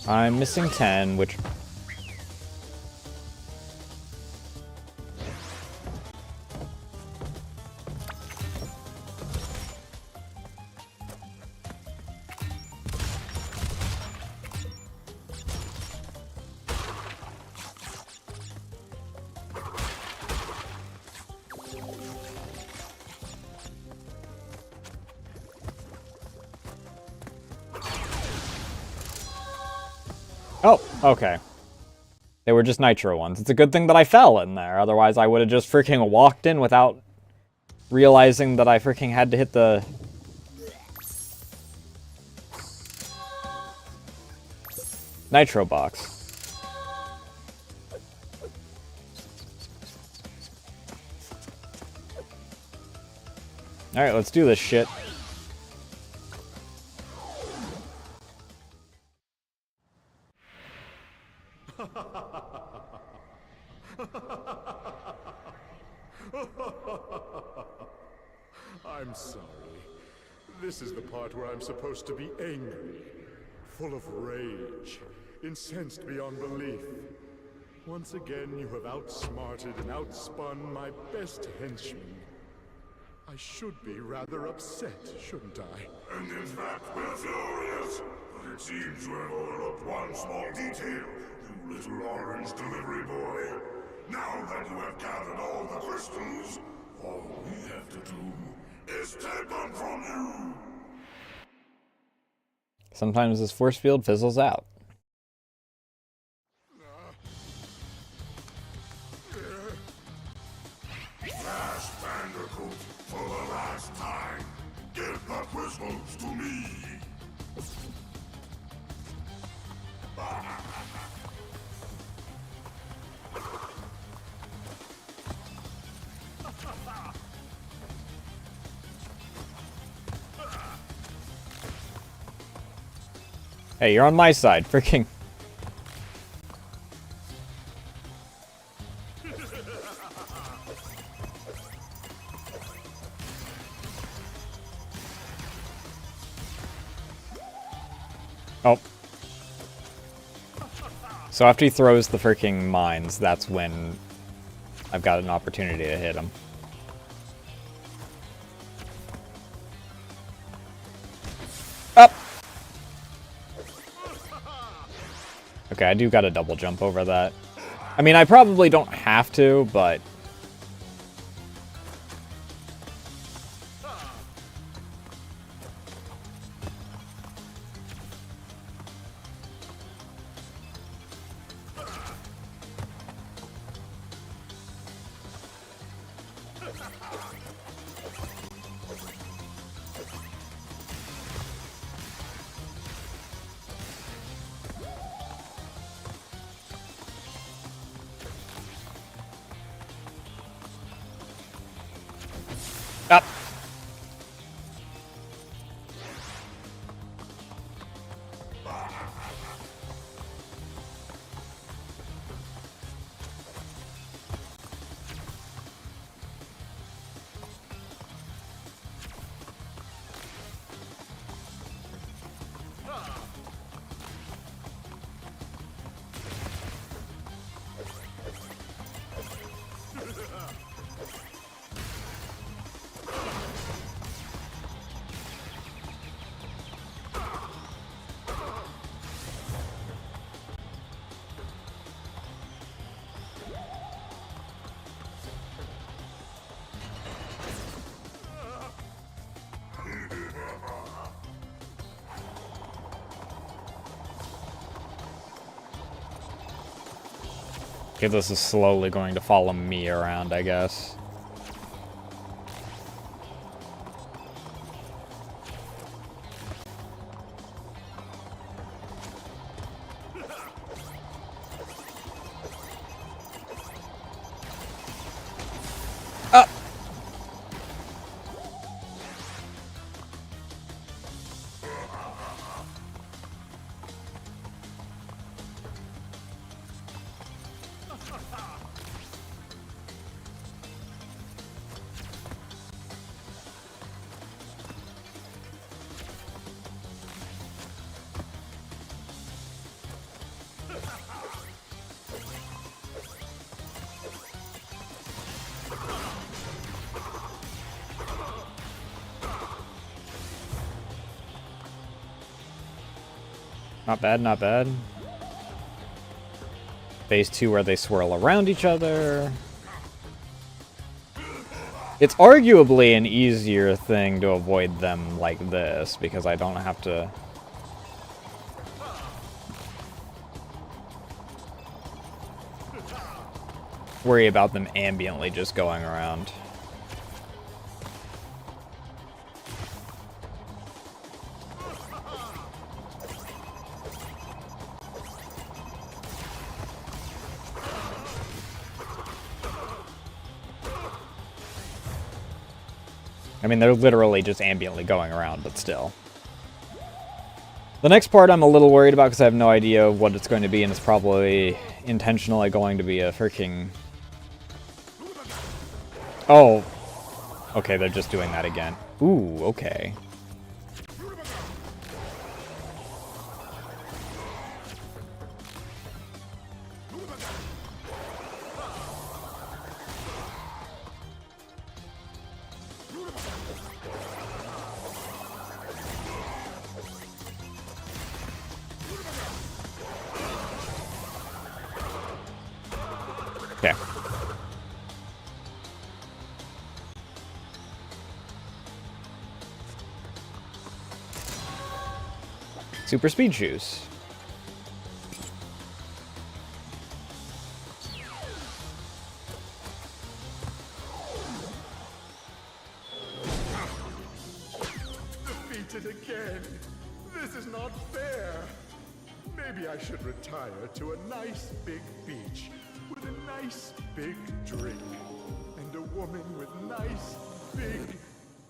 I'm missing 10, which... Oh, okay. They were just nitro ones. It's a good thing that I fell in there, otherwise I would have just freaking walked in without realizing that I freaking had to hit the... nitro box. Alright, let's do this shit. I'm sorry. This is the part where I'm supposed to be angry, full of rage, incensed beyond belief. Once again, you have outsmarted and outspun my best henchman. I should be rather upset, shouldn't I? And in fact, we're furious. But it seems you have overlooked one small detail, you little orange delivery boy. Now that you have gathered all the crystals, all we have to do is take them from you. Sometimes this force field fizzles out. Crash Bandicoot, for the last time, give the crystals to me. Hey, you're on my side, freaking. Oh. So after he throws the freaking mines, that's when I've got an opportunity to hit him. Up! Okay, I do got a double jump over that. I mean, I probably don't have to, but... Up! Okay, this is slowly going to follow me around, I guess. Up! Not bad, not bad. Phase 2 where they swirl around each other. It's arguably an easier thing to avoid them like this, because I don't have to... worry about them ambiently just going around. I mean, they're literally just ambiently going around, but still. The next part I'm a little worried about because I have no idea what it's going to be, and it's probably intentionally going to be a freaking... Oh. Okay, they're just doing that again. Ooh, okay. Okay. Super speed shoes. Defeated again. This is not fair. Maybe I should retire to a nice big beach with a nice big drink and a woman with nice big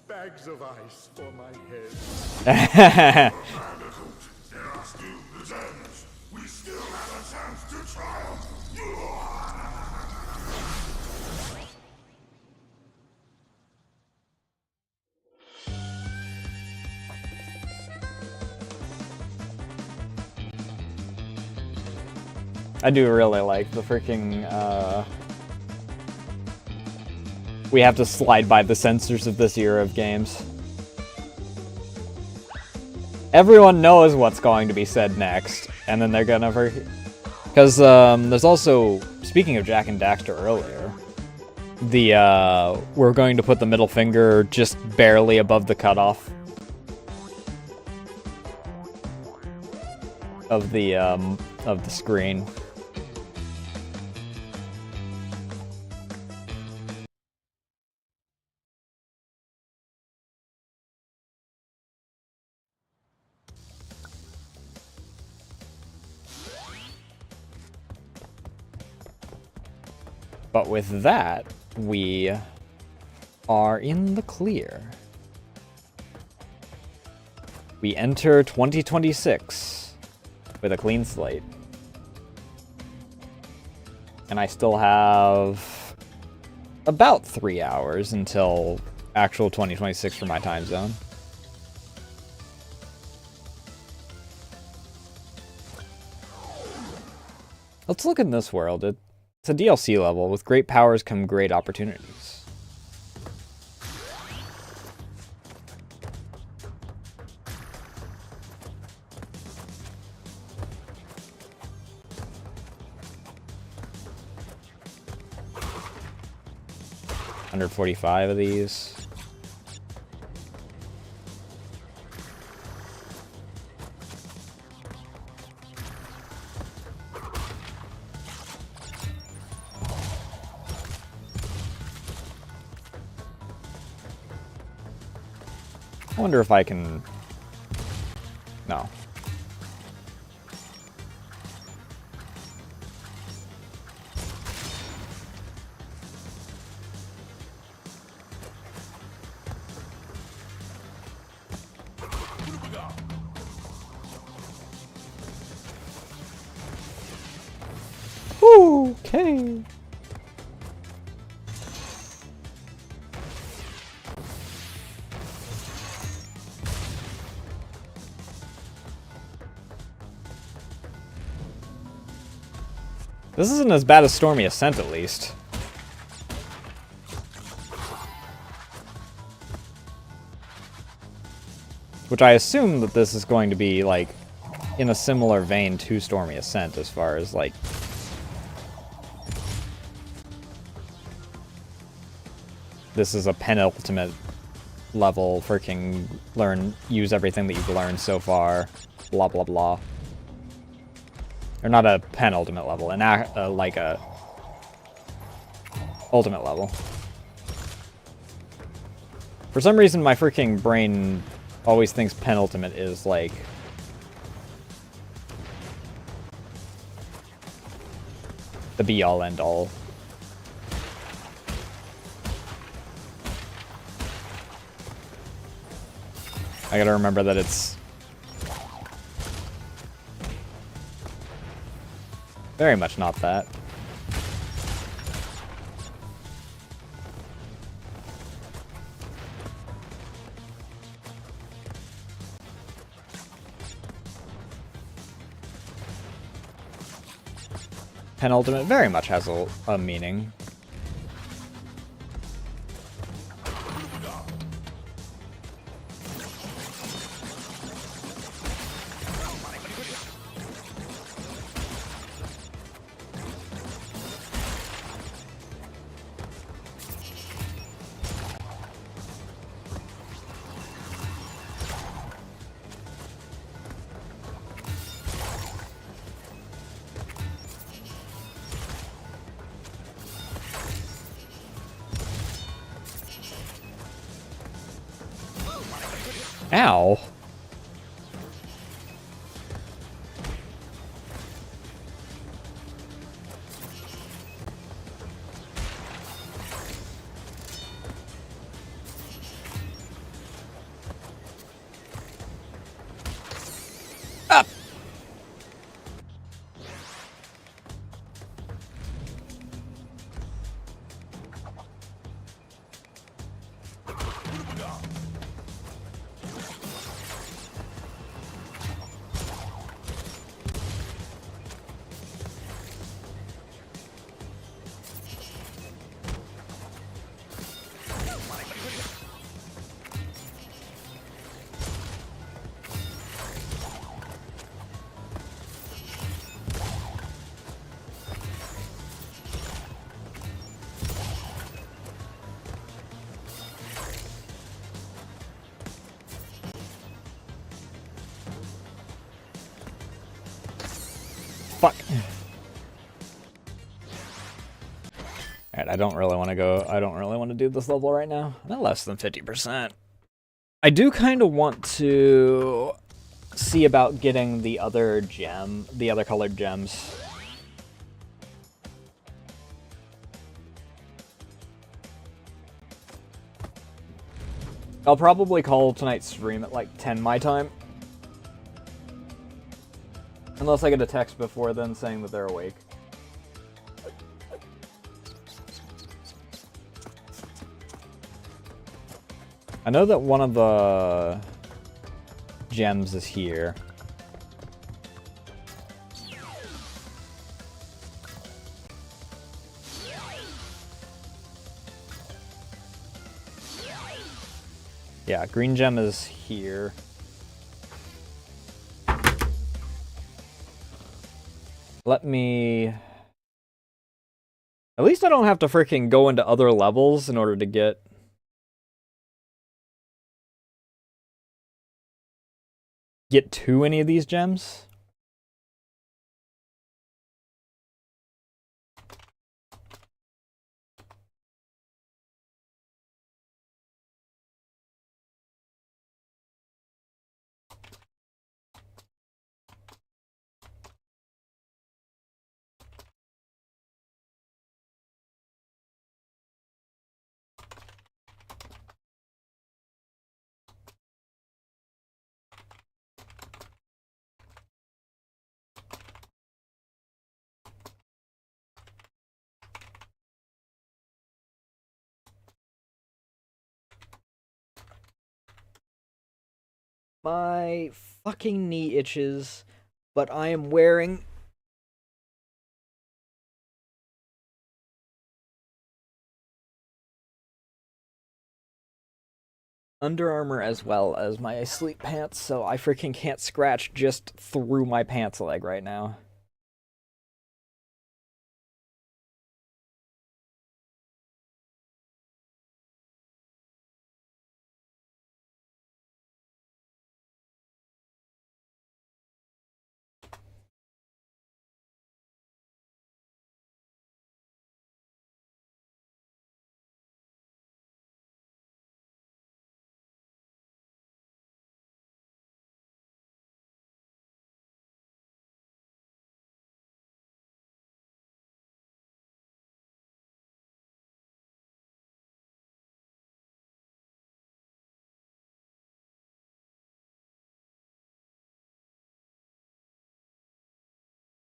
bags of ice for my head. Bandicoot, there are still pretenders. We still have a chance to triumph. I do really like the freaking, we have to slide by the censors of this era of games. Everyone knows what's going to be said next, and then they're gonna because, there's also, speaking of Jack and Daxter earlier, we're going to put the middle finger just barely above the cutoff of the screen. But with that, we are in the clear. We enter 2026 with a clean slate. And I still have about 3 hours until actual 2026 for my time zone. Let's look in this world. It's a DLC level. With great powers come great opportunities. $145 of these. I wonder if I can... No. Okay. This isn't as bad as Stormy Ascent, at least. Which I assume that this is going to be, like, in a similar vein to Stormy Ascent as far as, like, this is a penultimate level, freaking use everything that you've learned so far, blah blah blah. Or not a penultimate level, like a ultimate level. For some reason, my freaking brain always thinks penultimate is like the be-all end-all. I gotta remember that it's very much not that. Penultimate very much has a meaning. Ow. Up. Fuck. Alright, I don't really want to do this level right now. Not less than 50%. I do kind of want to see about getting the other colored gems. I'll probably call tonight's stream at like 10 my time. Unless I get a text before then saying that they're awake. I know that one of the gems is here. Yeah, green gem is here. Let me... At least I don't have to freaking go into other levels in order to get... to any of these gems. My fucking knee itches, but I am wearing Under Armour as well as my sleep pants, so I freaking can't scratch just through my pants leg right now.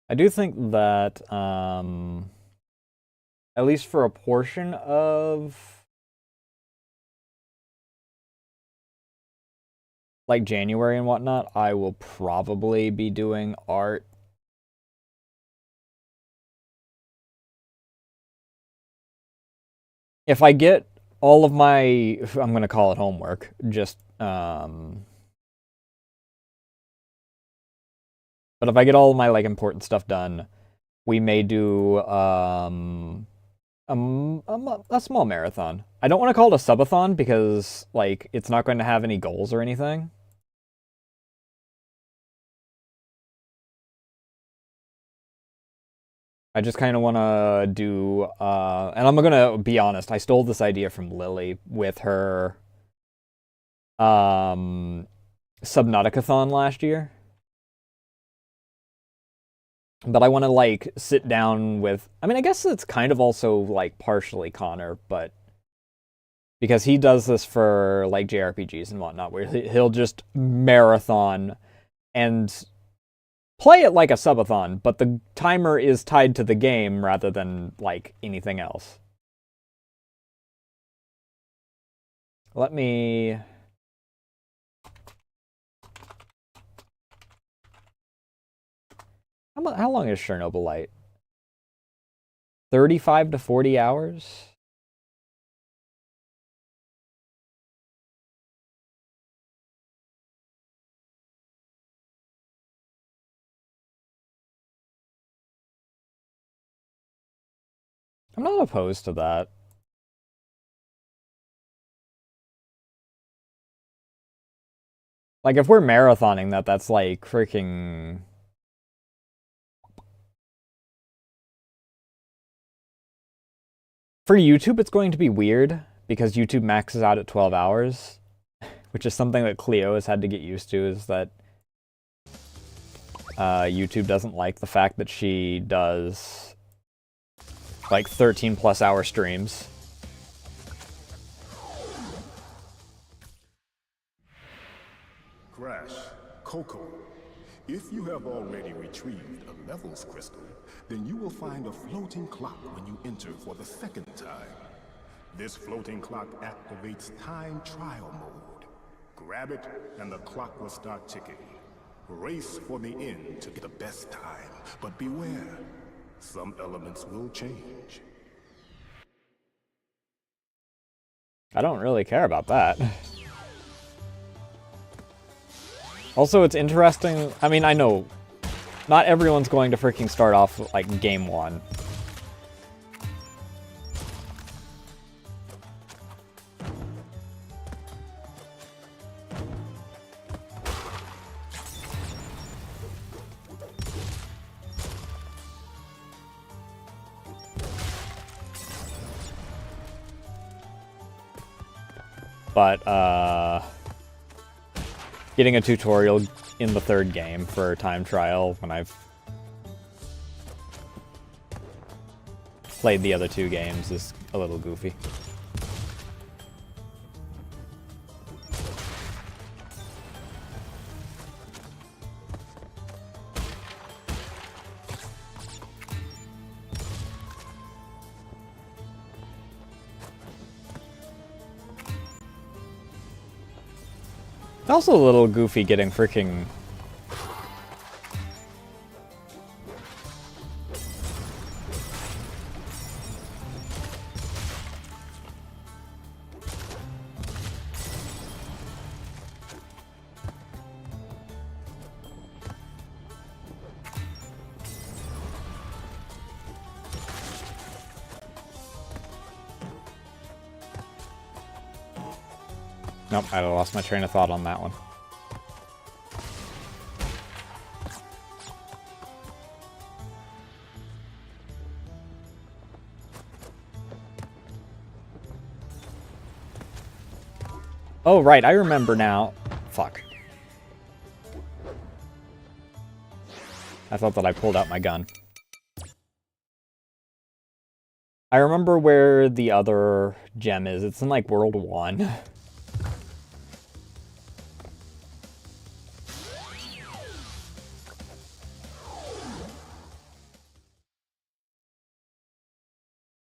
I do think that, at least for a portion of, like, January and whatnot, I will probably be doing art. If I get all of my, I'm going to call it homework, just, but if I get all of my, like, important stuff done, we may do, a small marathon. I don't want to call it a subathon because, like, it's not going to have any goals or anything. I just kind of want to do, and I'm going to be honest, I stole this idea from Lily with her, Subnautica-thon last year. But I want to, like, sit down with, I mean, I guess it's kind of also, like, partially Connor, but because he does this for, like, JRPGs and whatnot, where he'll just marathon and play it like a subathon, but the timer is tied to the game rather than, like, anything else. Let me... How long is Chernobyl Light? 35 to 40 hours? I'm not opposed to that. Like, if we're marathoning that, that's like freaking... For YouTube, it's going to be weird, because YouTube maxes out at 12 hours, which is something that Cleo has had to get used to, is that YouTube doesn't like the fact that she does, like, 13-plus hour streams. Crash, Coco, if you have already retrieved a levels crystal, then you will find a floating clock when you enter for the second time. This floating clock activates time trial mode. Grab it, and the clock will start ticking. Race for the end to get the best time, but beware, some elements will change. I don't really care about that. Also, it's interesting, I mean, I know not everyone's going to freaking start off like game one. But, getting a tutorial in the third game for time trial when I've played the other two games is a little goofy. It's also a little goofy getting freaking... Nope, I lost my train of thought on that one. Oh, right, I remember now. Fuck. I thought that I pulled out my gun. I remember where the other gem is. It's in, like, World 1.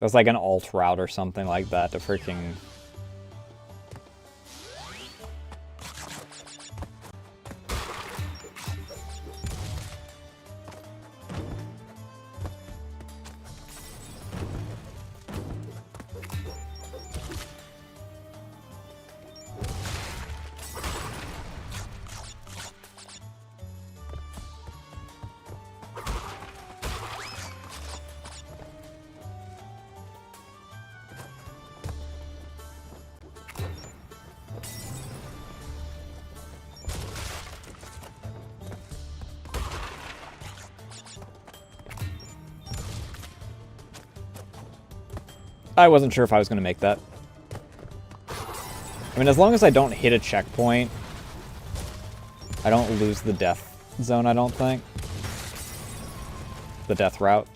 That's like an alt route or something like that to freaking... I wasn't sure if I was going to make that. I mean, as long as I don't hit a checkpoint, I don't lose the death zone, I don't think. The death route.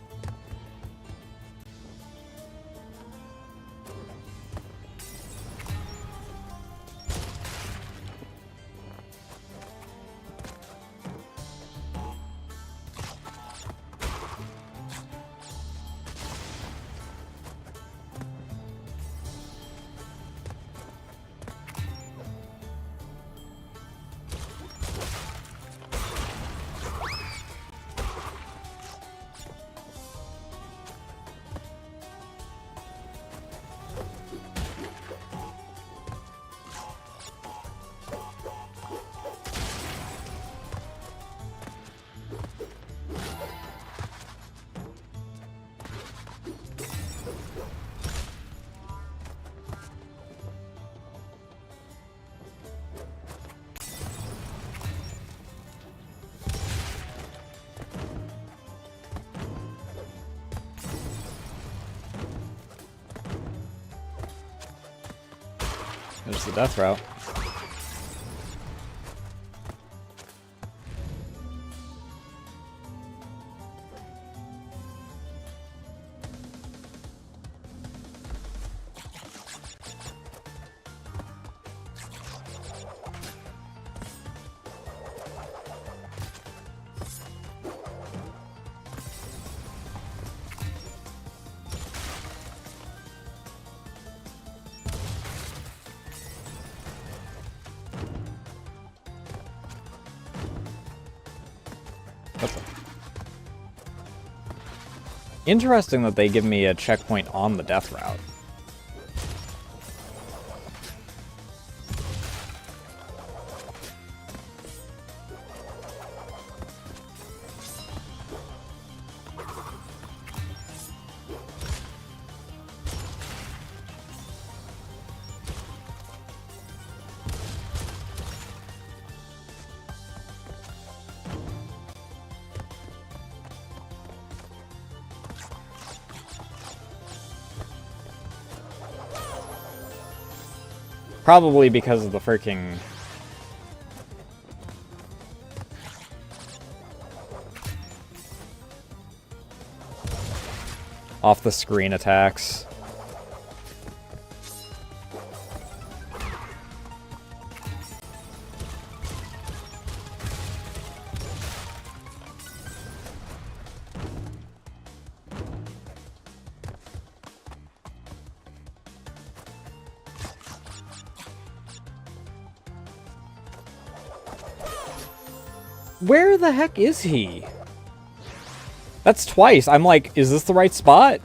There's the death route. Interesting that they give me a checkpoint on the death route. Probably because of the freaking... off the screen attacks. Where the heck is he? That's twice. I'm like, is this the right spot?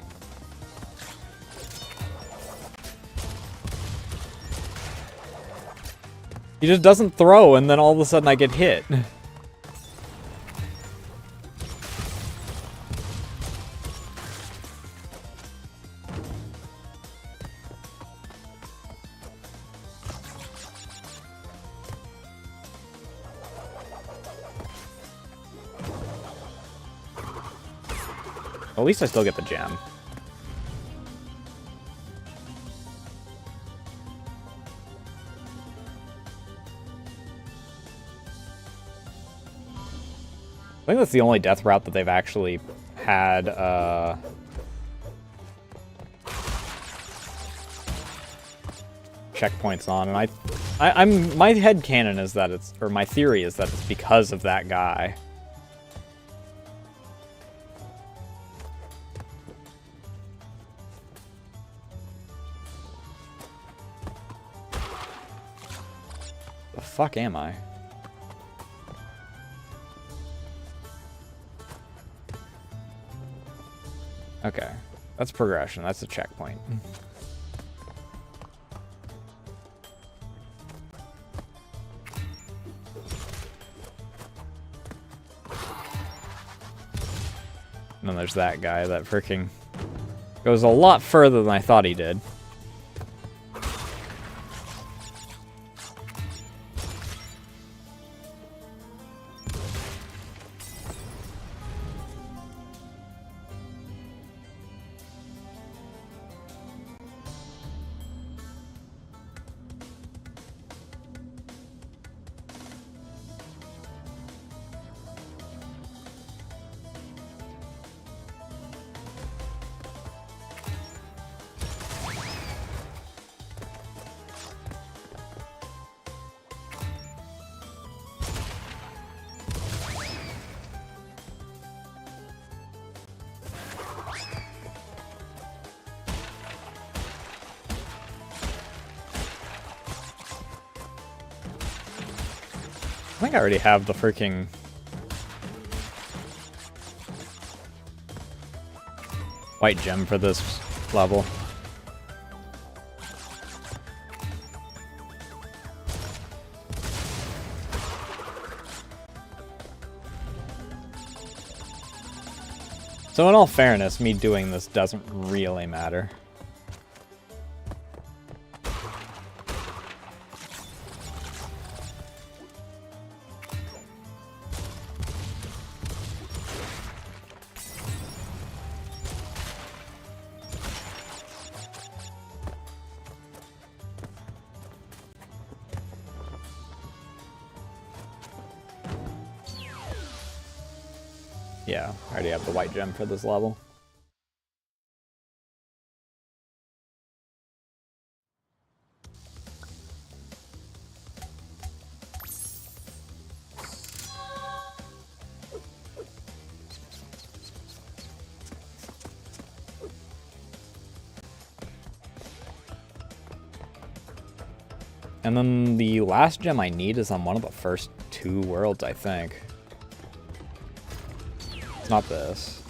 He just doesn't throw, and then all of a sudden I get hit. At least I still get the gem. I think that's the only death route that they've actually had, checkpoints on, and I'm my headcanon is that it's, or my theory is that it's because of that guy. The fuck am I? Okay, that's progression. That's a checkpoint. And then there's that guy that freaking goes a lot further than I thought he did. I think I already have the freaking white gem for this level. So in all fairness, me doing this doesn't really matter. Yeah, I already have the white gem for this level. And then the last gem I need is on one of the first 2 worlds, I think. It's not this.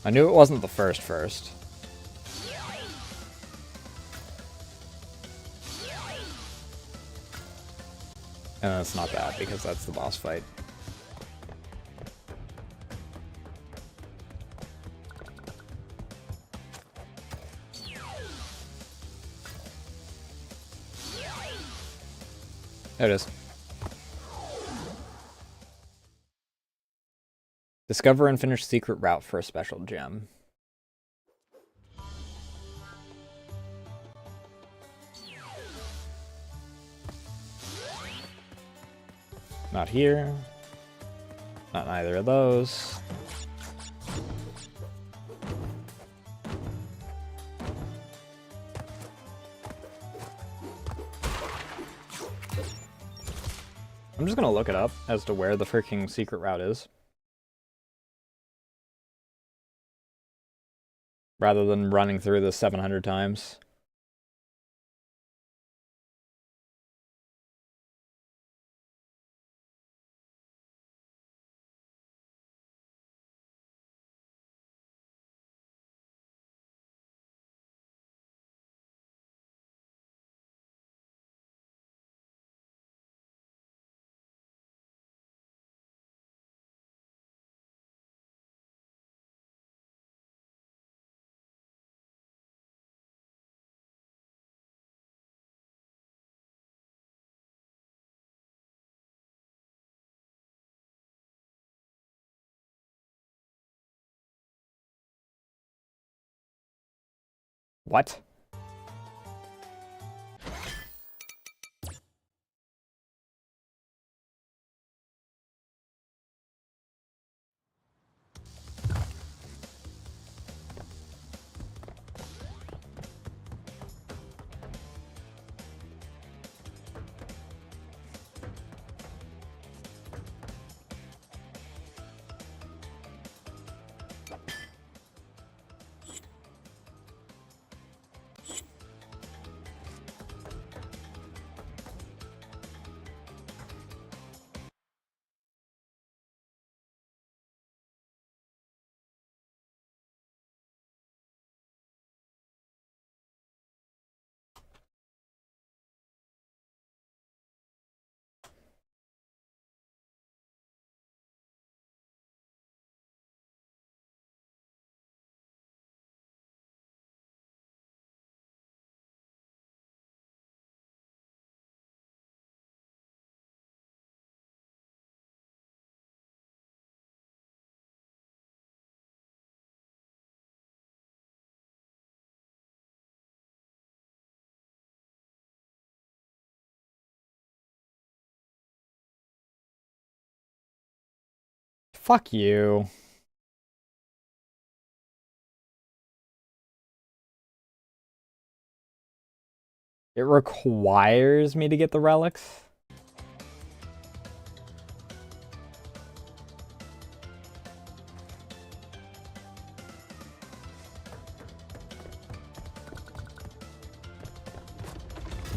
I knew it wasn't the first. And then it's not that, because that's the boss fight. There it is. Discover and finish secret route for a special gem. Not here. Not either of those. I'm just gonna look it up as to where the freaking secret route is, rather than running through this 700 times. What? Fuck you. It requires me to get the relics?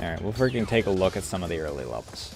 Alright, we'll freaking take a look at some of the early levels.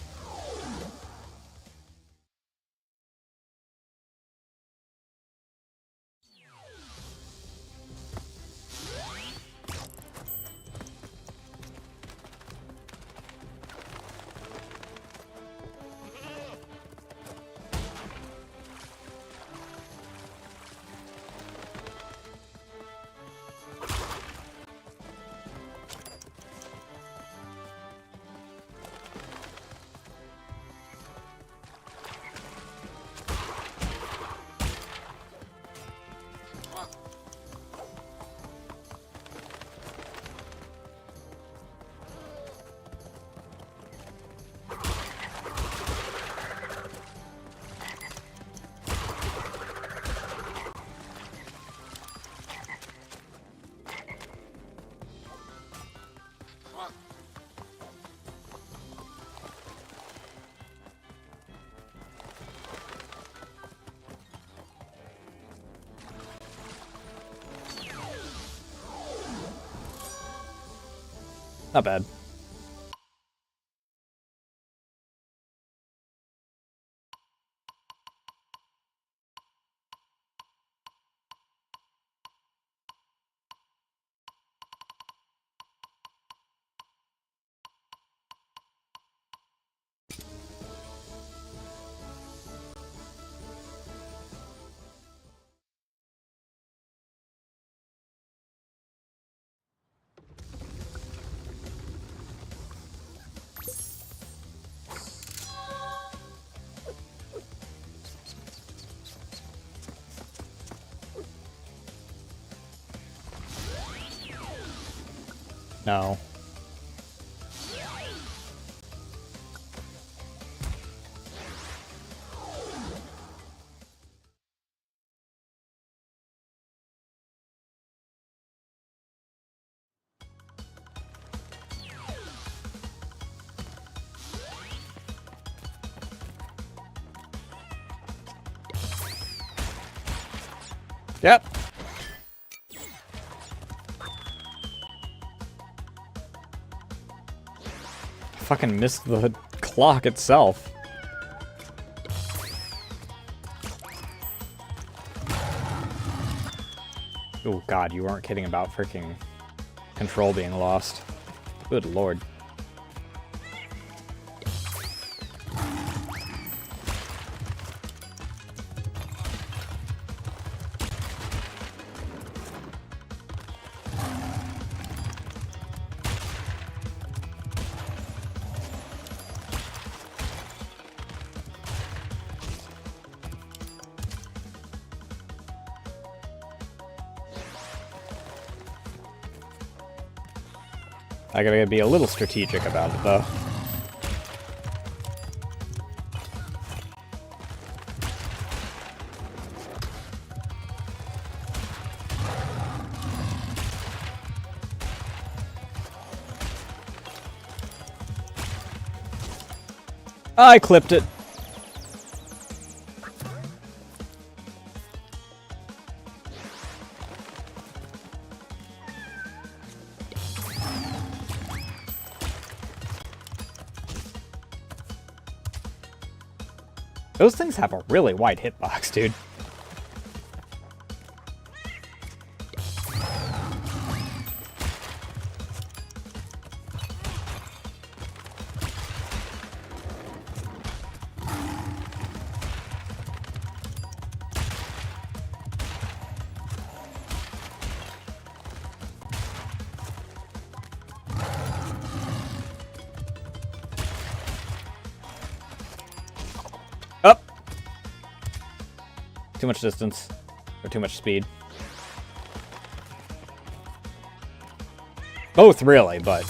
Not bad. No. Yep. Fucking missed the clock itself. Oh god, you weren't kidding about freaking control being lost. Good lord. I gotta be a little strategic about it, though. I clipped it. Those things have a really wide hitbox, dude. Up. Too much distance. Or too much speed. Both, really, but...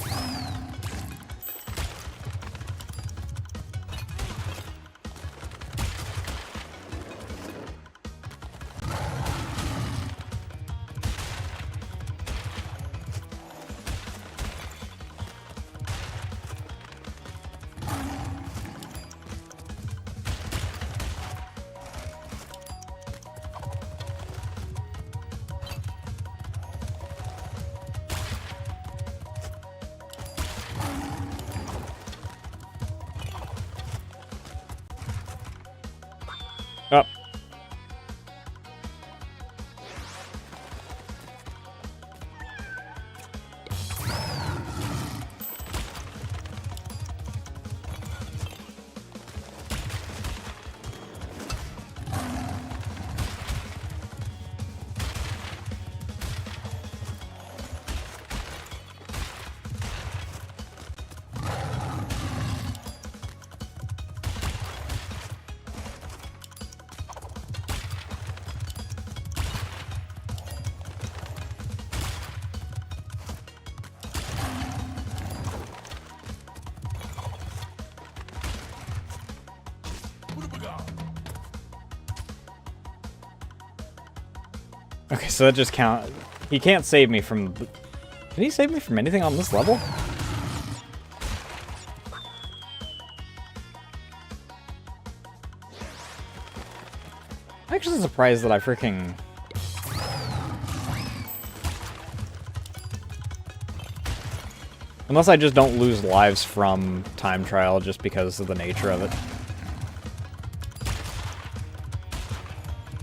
Up. Okay, so that just count. He can't save me from... Can he save me from anything on this level? I'm actually surprised that I freaking... Unless I just don't lose lives from time trial just because of the nature of it.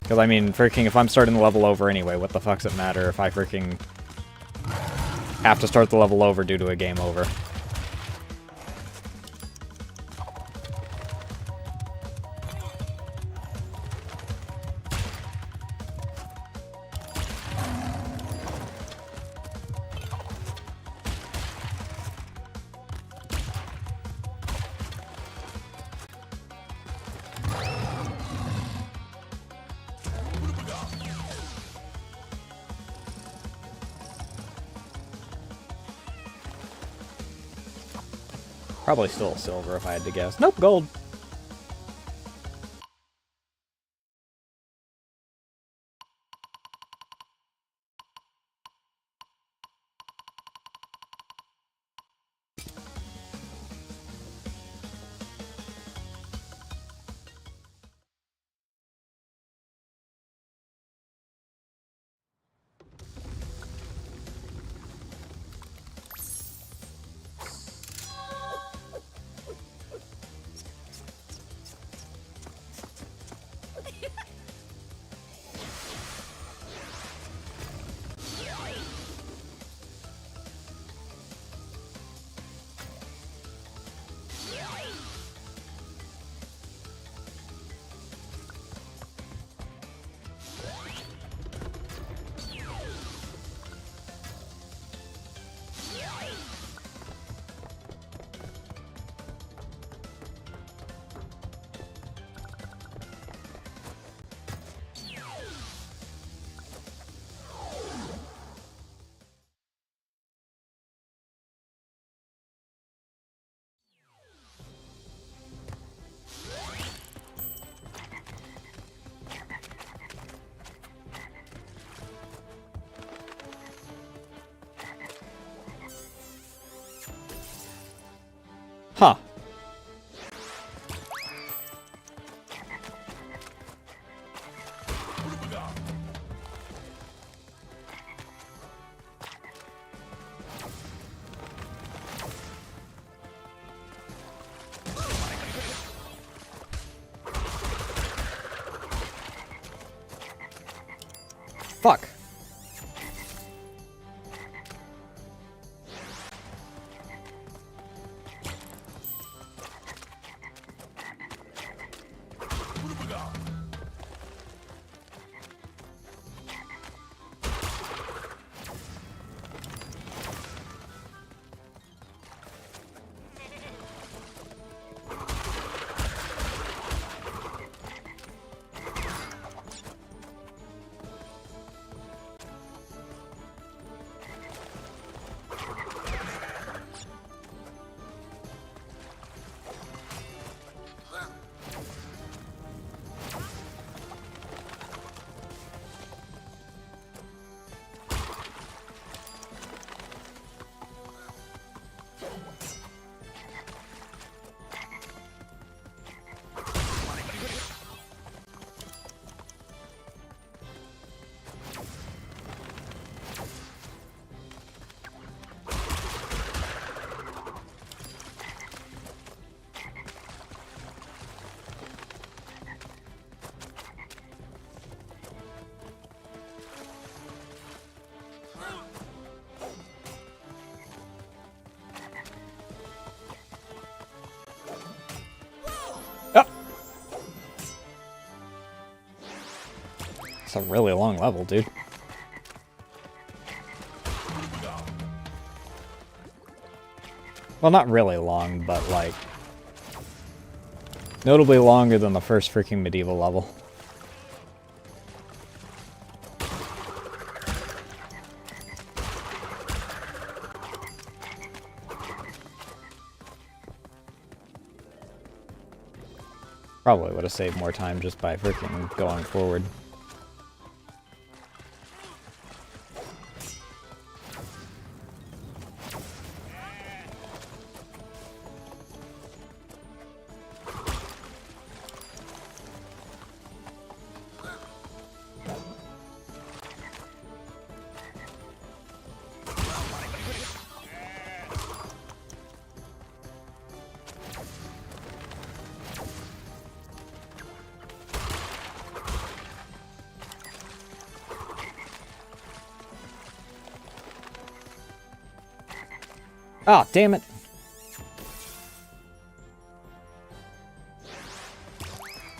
Because, I mean, freaking, if I'm starting the level over anyway, what the fuck's it matter if I freaking have to start the level over due to a game over? Probably still silver if I had to guess. Nope, gold. Fuck. It's a really long level, dude. Well, not really long, but like notably longer than the first freaking medieval level. Probably would have saved more time just by freaking going forward. Ah, damn it.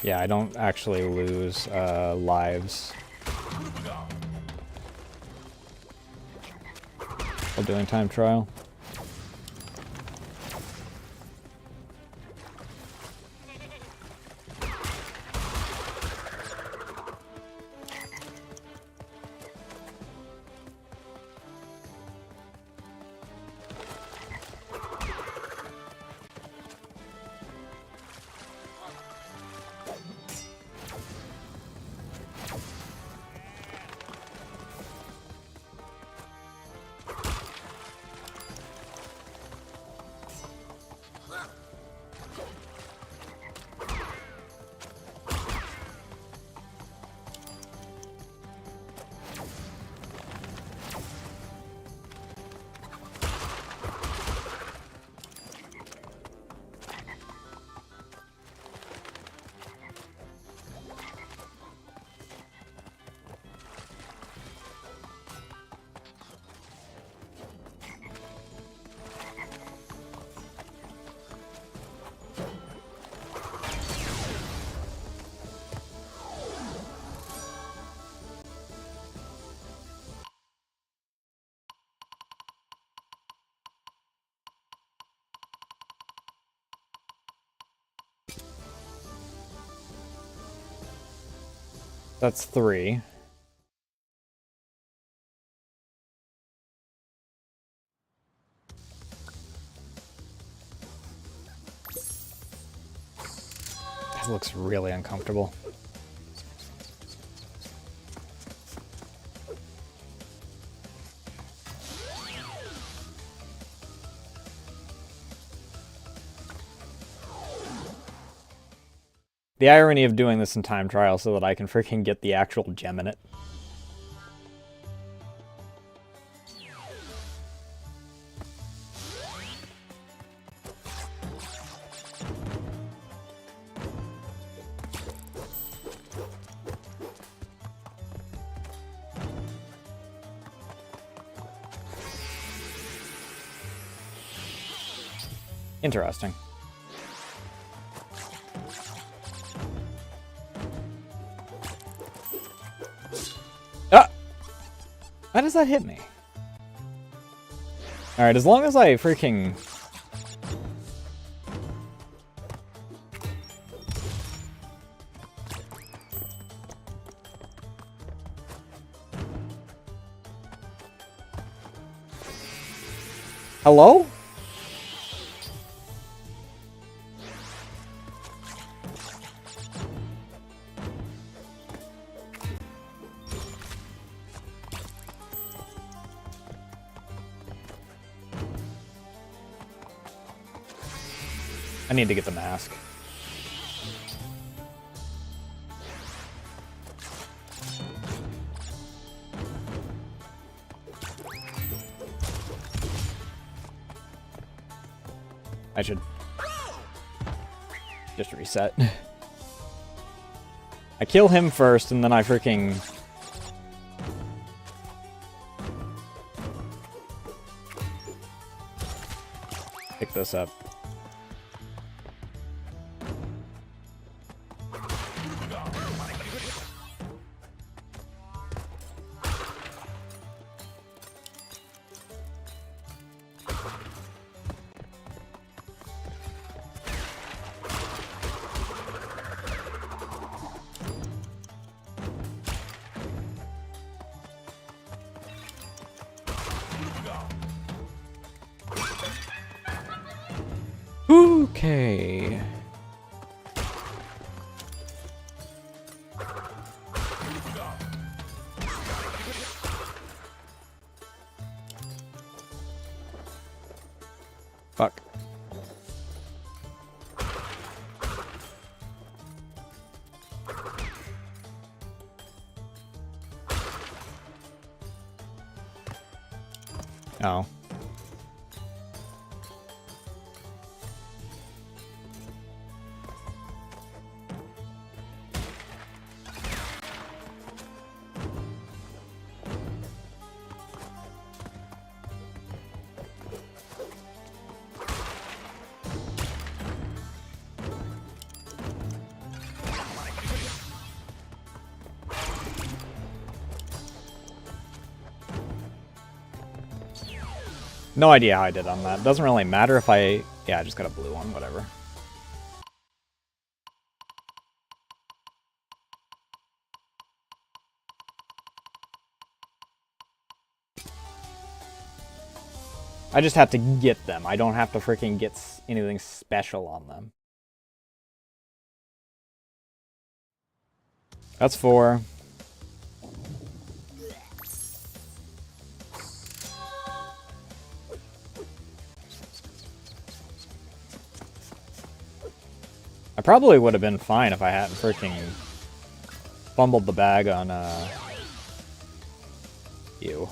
Yeah, I don't actually lose lives while doing time trial. That's 3. That looks really uncomfortable. The irony of doing this in time trial so that I can freaking get the actual gem in it. Interesting. Ah! Why does that hit me? Alright, as long as I freaking... Hello? I need to get the mask. I should just reset. I kill him first, and then I freaking... pick this up. Okay. Fuck. Oh. No idea how I did on that. Doesn't really matter if I... Yeah, I just got a blue one, whatever. I just have to get them. I don't have to freaking get anything special on them. That's 4. I probably would have been fine if I hadn't freaking fumbled the bag on, you.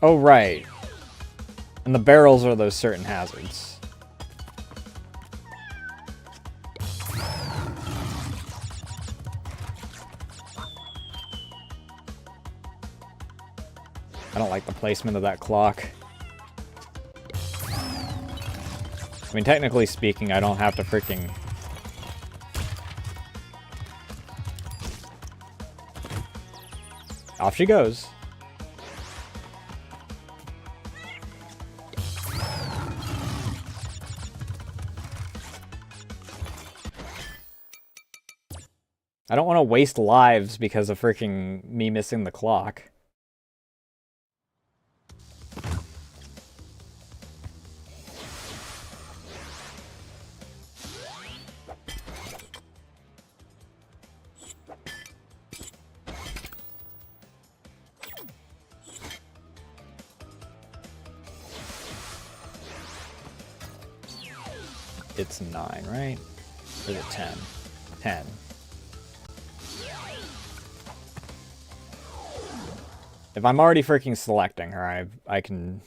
Oh, right. And the barrels are those certain hazards. I don't like the placement of that clock. I mean, technically speaking, I don't have to freaking... Off she goes. I don't want to waste lives because of freaking me missing the clock. It's 9, right? Or is it 10? 10. If I'm already freaking selecting her, I can...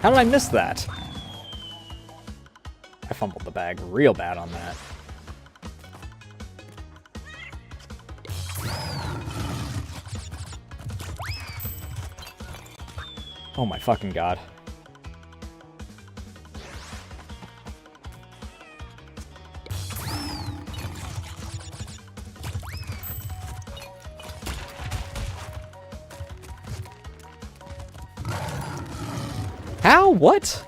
How did I miss that? I fumbled the bag real bad on that. Oh my fucking god. How? What?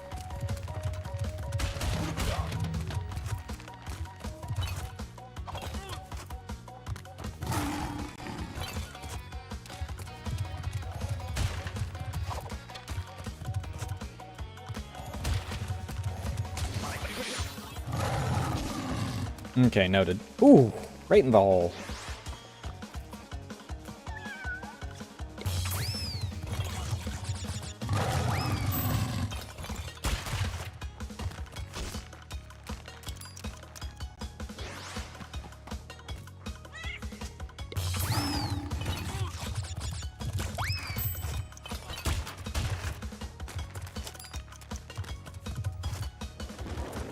Okay, noted. Ooh, right in the hole.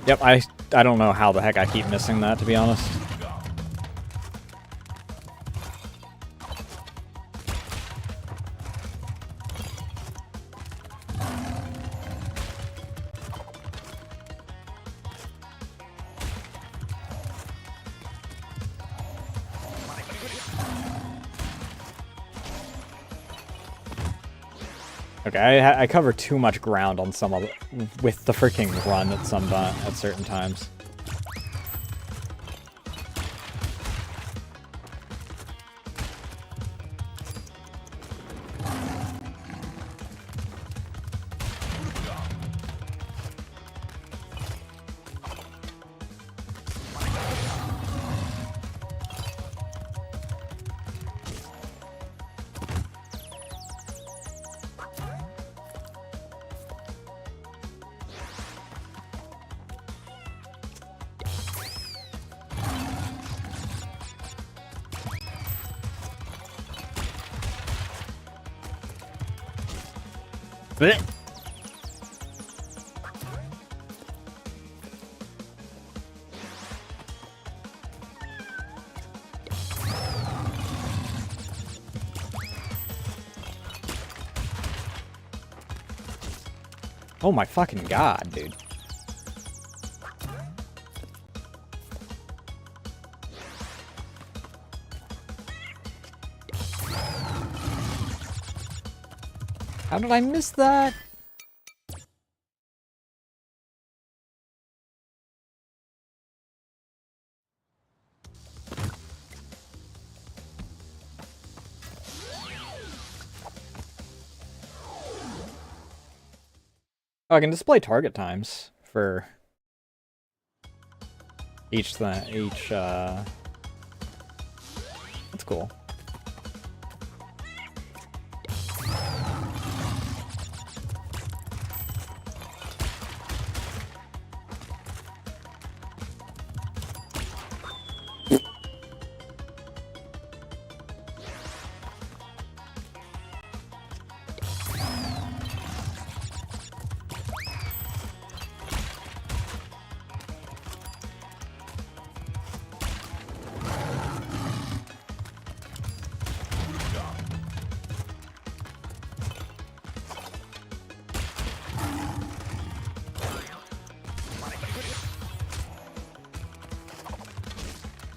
Yep, I don't know how the heck I keep missing that, to be honest. Okay, I cover too much ground on some of with the freaking run at certain times. Blech. Oh my fucking god, dude. How did I miss that? Oh, I can display target times for each that's cool.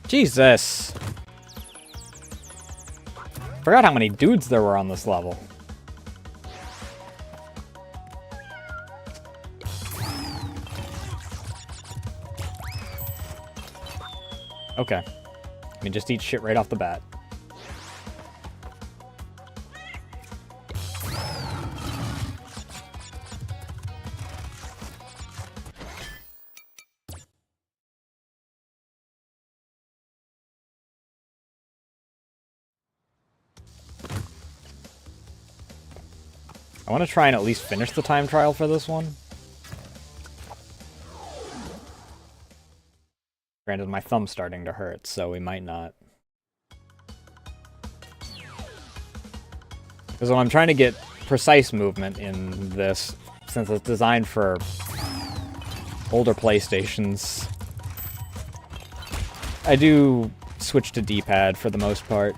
Jesus. Forgot how many dudes there were on this level. Okay. Let me just eat shit right off the bat. I want to try and at least finish the time trial for this one. Granted, my thumb's starting to hurt, so we might not. Because when I'm trying to get precise movement in this, since it's designed for older PlayStations, I do switch to D-pad for the most part.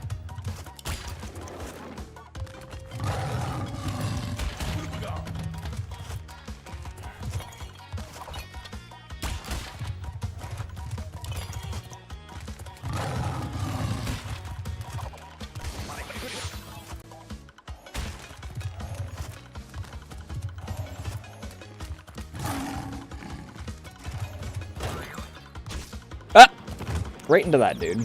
Right into that dude.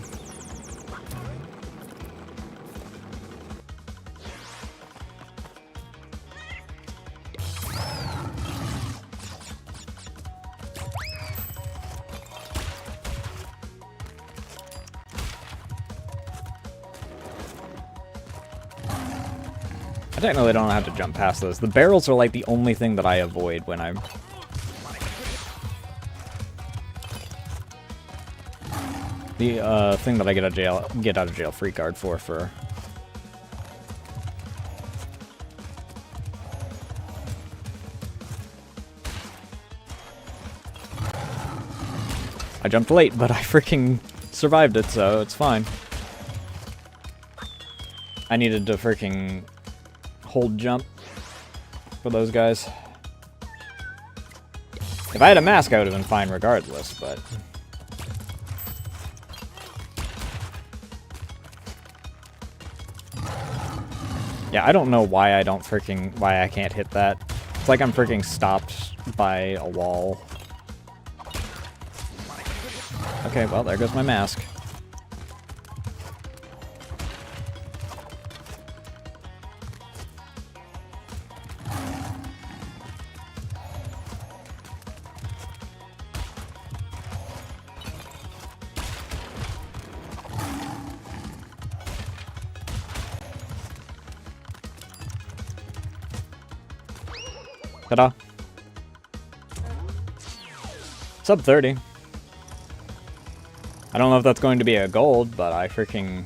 I technically don't have to jump past those. The barrels are like the only thing that I avoid when I'm... The thing that I get out of jail free card for. I jumped late, but I freaking survived it, so it's fine. I needed to freaking hold jump for those guys. If I had a mask, I would have been fine regardless, but... Yeah, I don't know why I can't hit that. It's like I'm freaking stopped by a wall. Okay, well, there goes my mask. Ta-da. Sub 30. I don't know if that's going to be a gold, but I freaking...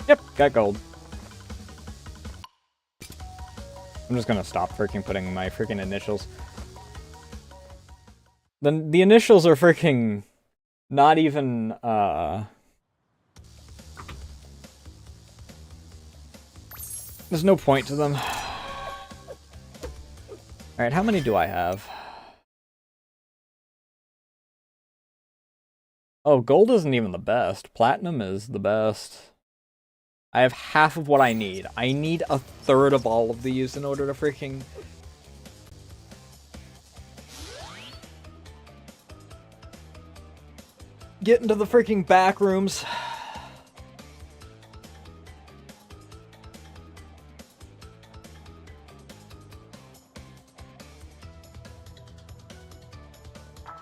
Yep, got gold. I'm just gonna stop freaking putting my freaking initials. The initials are freaking not even, there's no point to them. Alright, how many do I have? Oh, gold isn't even the best. Platinum is the best. I have half of what I need. I need a third of all of these in order to freaking... get into the freaking back rooms.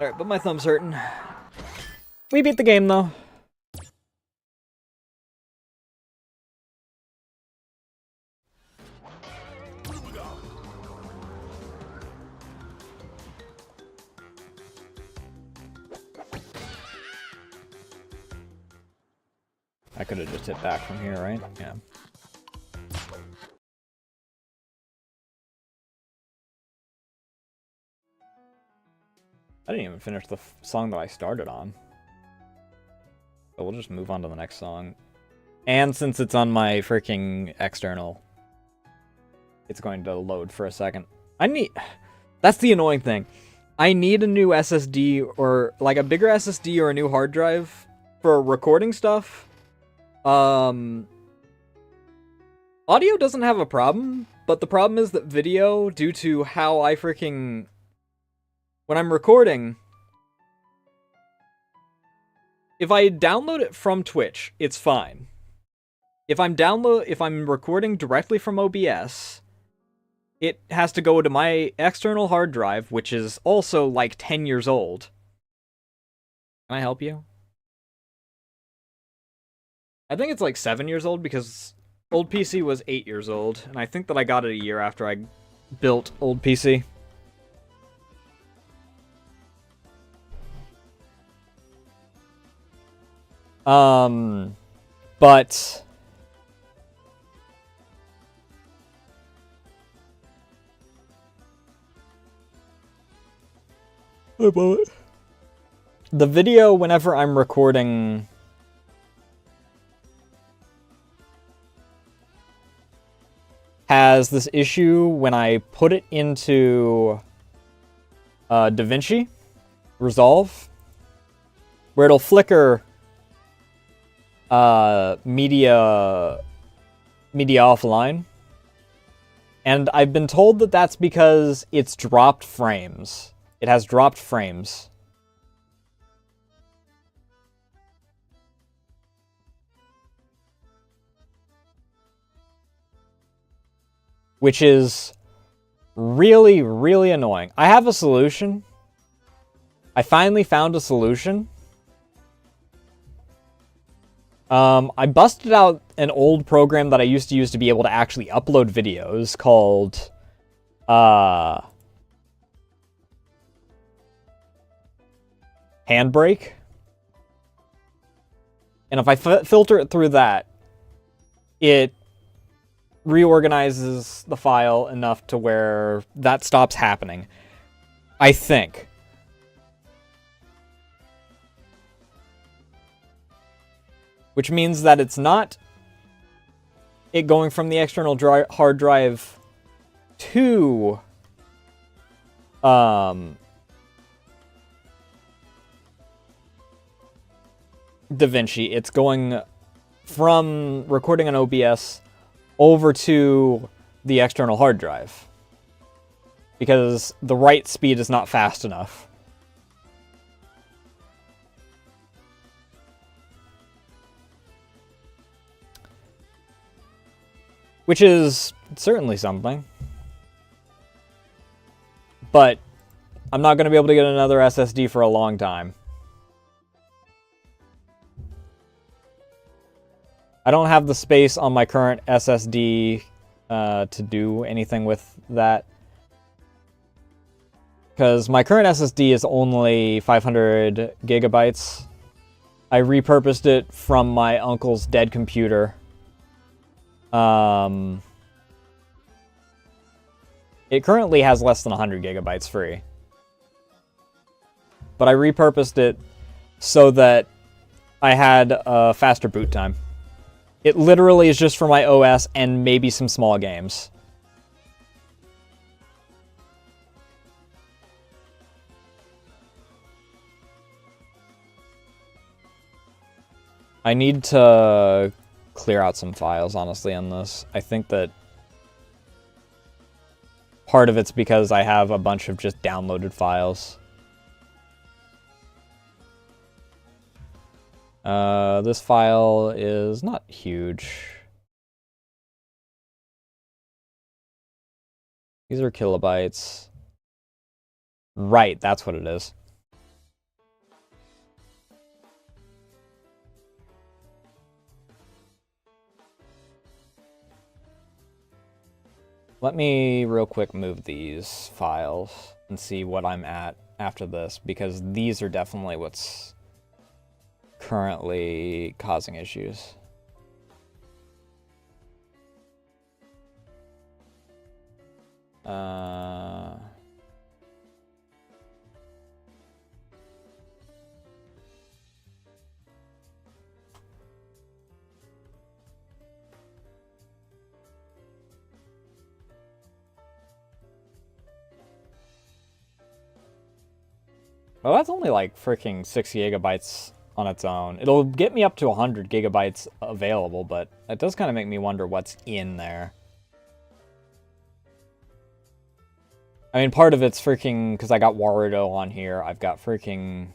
Alright, but my thumb's hurting. We beat the game, though. I could have just hit back from here, right? Yeah. I didn't even finish the song that I started on. So we'll just move on to the next song. And since it's on my freaking external, it's going to load for a second. That's the annoying thing. I need a new SSD or like a bigger SSD or a new hard drive for recording stuff. Audio doesn't have a problem, but the problem is that video, due to how I freaking... When I'm recording, if I download it from Twitch, it's fine. If I'm recording directly from OBS, it has to go to my external hard drive, which is also like 10 years old. Can I help you? I think it's like 7 years old because Old PC was 8 years old, and I think that I got it a year after I built old PC. But the video, whenever I'm recording, has this issue when I put it into DaVinci Resolve, where it'll flicker media offline. And I've been told that that's because it's dropped frames. It has dropped frames. Which is really, really annoying. I have a solution. I finally found a solution. I busted out an old program that I used to use to be able to actually upload videos called, Handbrake. And if I filter it through that, it reorganizes the file enough to where that stops happening. I think. Which means that it's not it going from the external hard drive to DaVinci. It's going from recording on OBS over to the external hard drive. Because the write speed is not fast enough. Which is certainly something. But I'm not going to be able to get another SSD for a long time. I don't have the space on my current SSD to do anything with that. Because my current SSD is only 500 gigabytes. I repurposed it from my uncle's dead computer. It currently has less than 100 gigabytes free. But I repurposed it so that I had a faster boot time. It literally is just for my OS and maybe some small games. I need to clear out some files, honestly, on this. I think that part of it's because I have a bunch of just downloaded files. This file is not huge. These are kilobytes. Right, that's what it is. Let me real quick move these files and see what I'm at after this, because these are definitely what's currently causing issues. Well, that's only like freaking 6 gigabytes on its own. It'll get me up to 100 gigabytes available, but it does kind of make me wonder what's in there. I mean, part of it's freaking because I got Warudo on here. I've got freaking...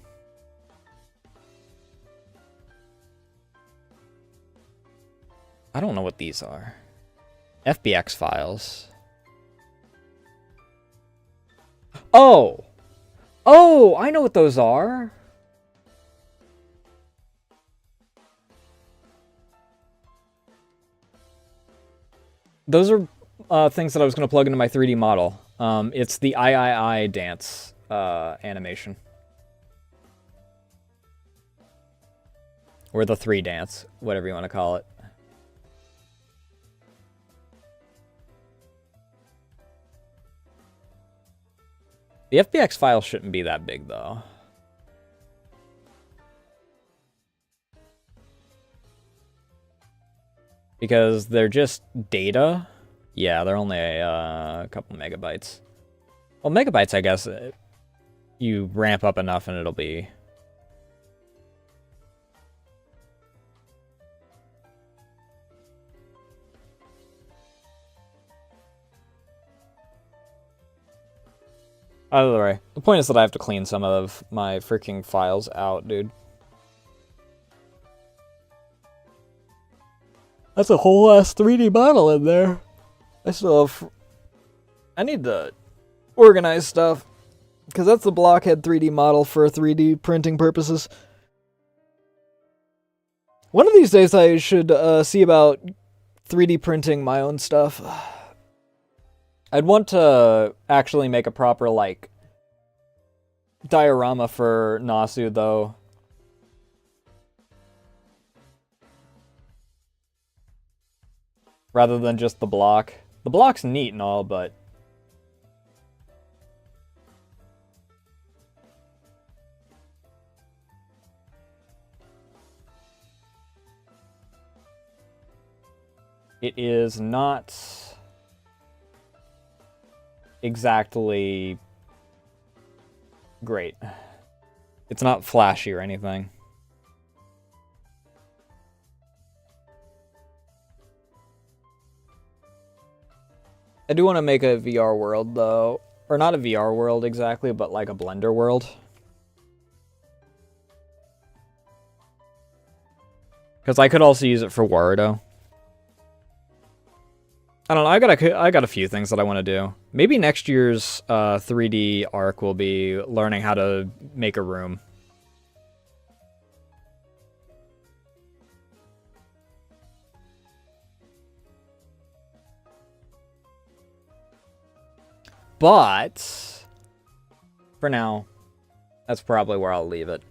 I don't know what these are. FBX files. Oh! Oh, I know what those are. those are things that I was going to plug into my 3D model. It's the I dance animation. Or the 3 dance, whatever you want to call it. The FBX file shouldn't be that big, though. Because they're just data. Yeah, they're only a couple megabytes. Well, megabytes, I guess, you ramp up enough and it'll be... Either way, the point is that I have to clean some of my freaking files out, dude. That's a whole ass 3D model in there. I need to organize stuff. Because that's the blockhead 3D model for 3D printing purposes. One of these days I should see about 3D printing my own stuff. I'd want to actually make a proper, like, diorama for Nasu, though. Rather than just the block. The block's neat and all, but... it is not... exactly great. It's not flashy or anything. I do want to make a VR world, though. Or not a VR world exactly, but like a Blender world. Because I could also use it for Warudo. I don't know, I got a few things that I want to do. Maybe next year's 3D arc will be learning how to make a room. But for now, that's probably where I'll leave it.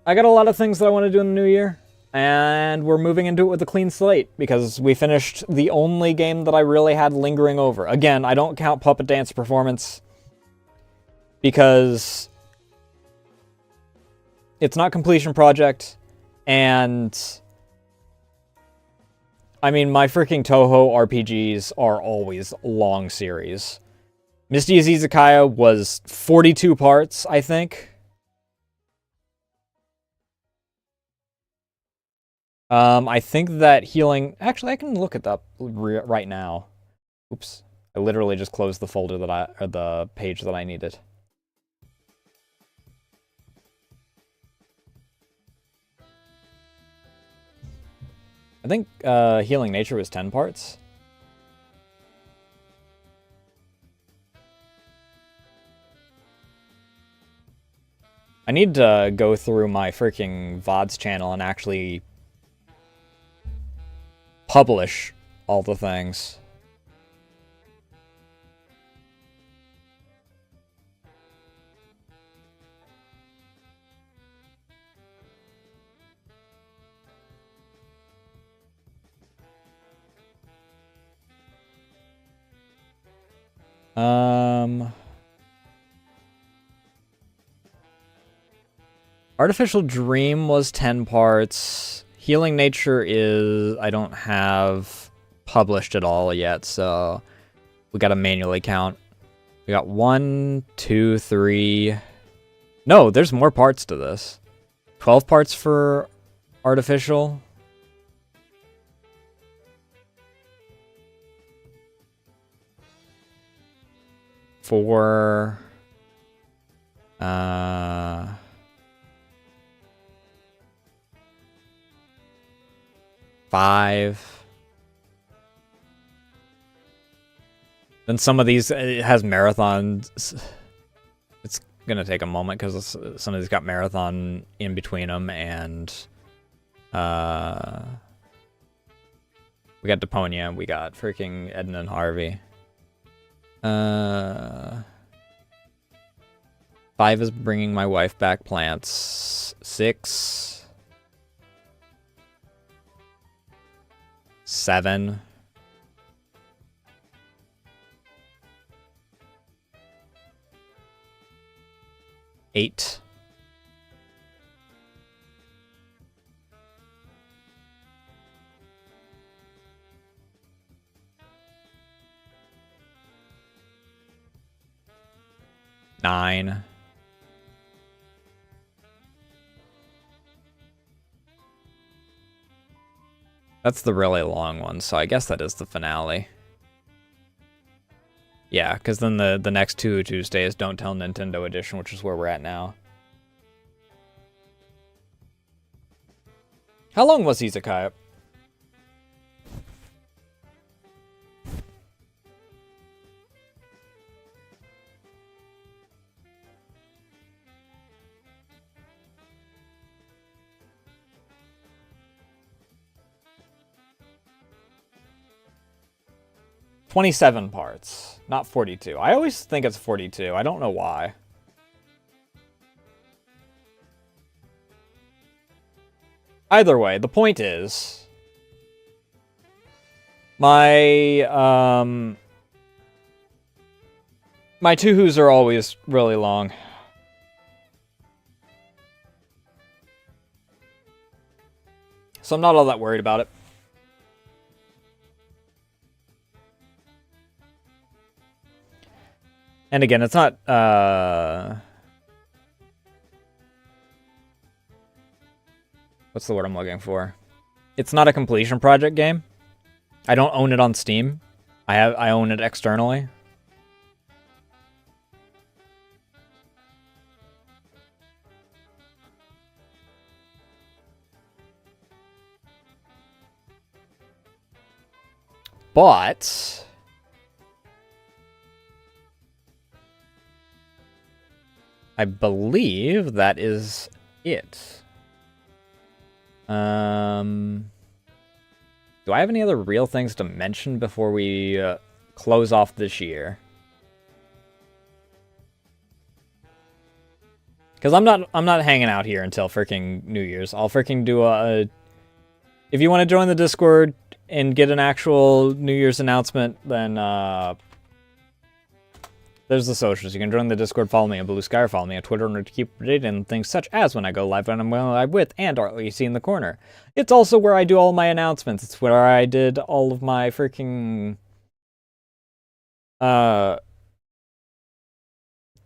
I got a lot of things that I want to do in the new year. And we're moving into it with a clean slate, because we finished the only game that I really had lingering over. Again, I don't count Puppet Dance Performance, because it's not completion project, and I mean, my freaking Toho RPGs are always long series. Misty Izakaya was 42 parts, I think. I think that healing... Actually, I can look it up right now. Oops. I literally just closed the folder that or the page that I needed. I think Healing Nature was 10 parts. I need to go through my freaking VODs channel and actually publish all the things. Artificial Dream was 10 parts. Healing Nature is... I don't have published it all yet, so we gotta manually count. We got 1, 2, 3... No, there's more parts to this. 12 parts for Artificial. For... 5. Then some of these, it has marathons. It's gonna take a moment because some of these got marathon in between them, and We got Deponia. We got freaking Edna and Harvey. 5 is bringing my wife back plants. 6. 7. 8. 9. 'That's the really long one, so I guess that is the finale. Yeah, because then the next 2 Tuesdays Don't Tell Nintendo Edition, which is where we're at now. How long was Izakaya? $27 parts, not 42. I always think it's 42. I don't know why. Either way, the point is, my my two-hoos are always really long. So I'm not all that worried about it. And again, it's not, what's the word I'm looking for? It's not a completion project game. I don't own it on Steam. I own it externally. But I believe that is it. Do I have any other real things to mention before we close off this year? Because I'm not hanging out here until freaking New Year's. I'll freaking do a. If you want to join the Discord and get an actual New Year's announcement, then there's the socials. You can join the Discord, follow me on Blue Sky, or follow me on Twitter in order to keep updated on things such as when I go live, when I'm going live with, and what you see in the corner. It's also where I do all my announcements. It's where I did all of my freaking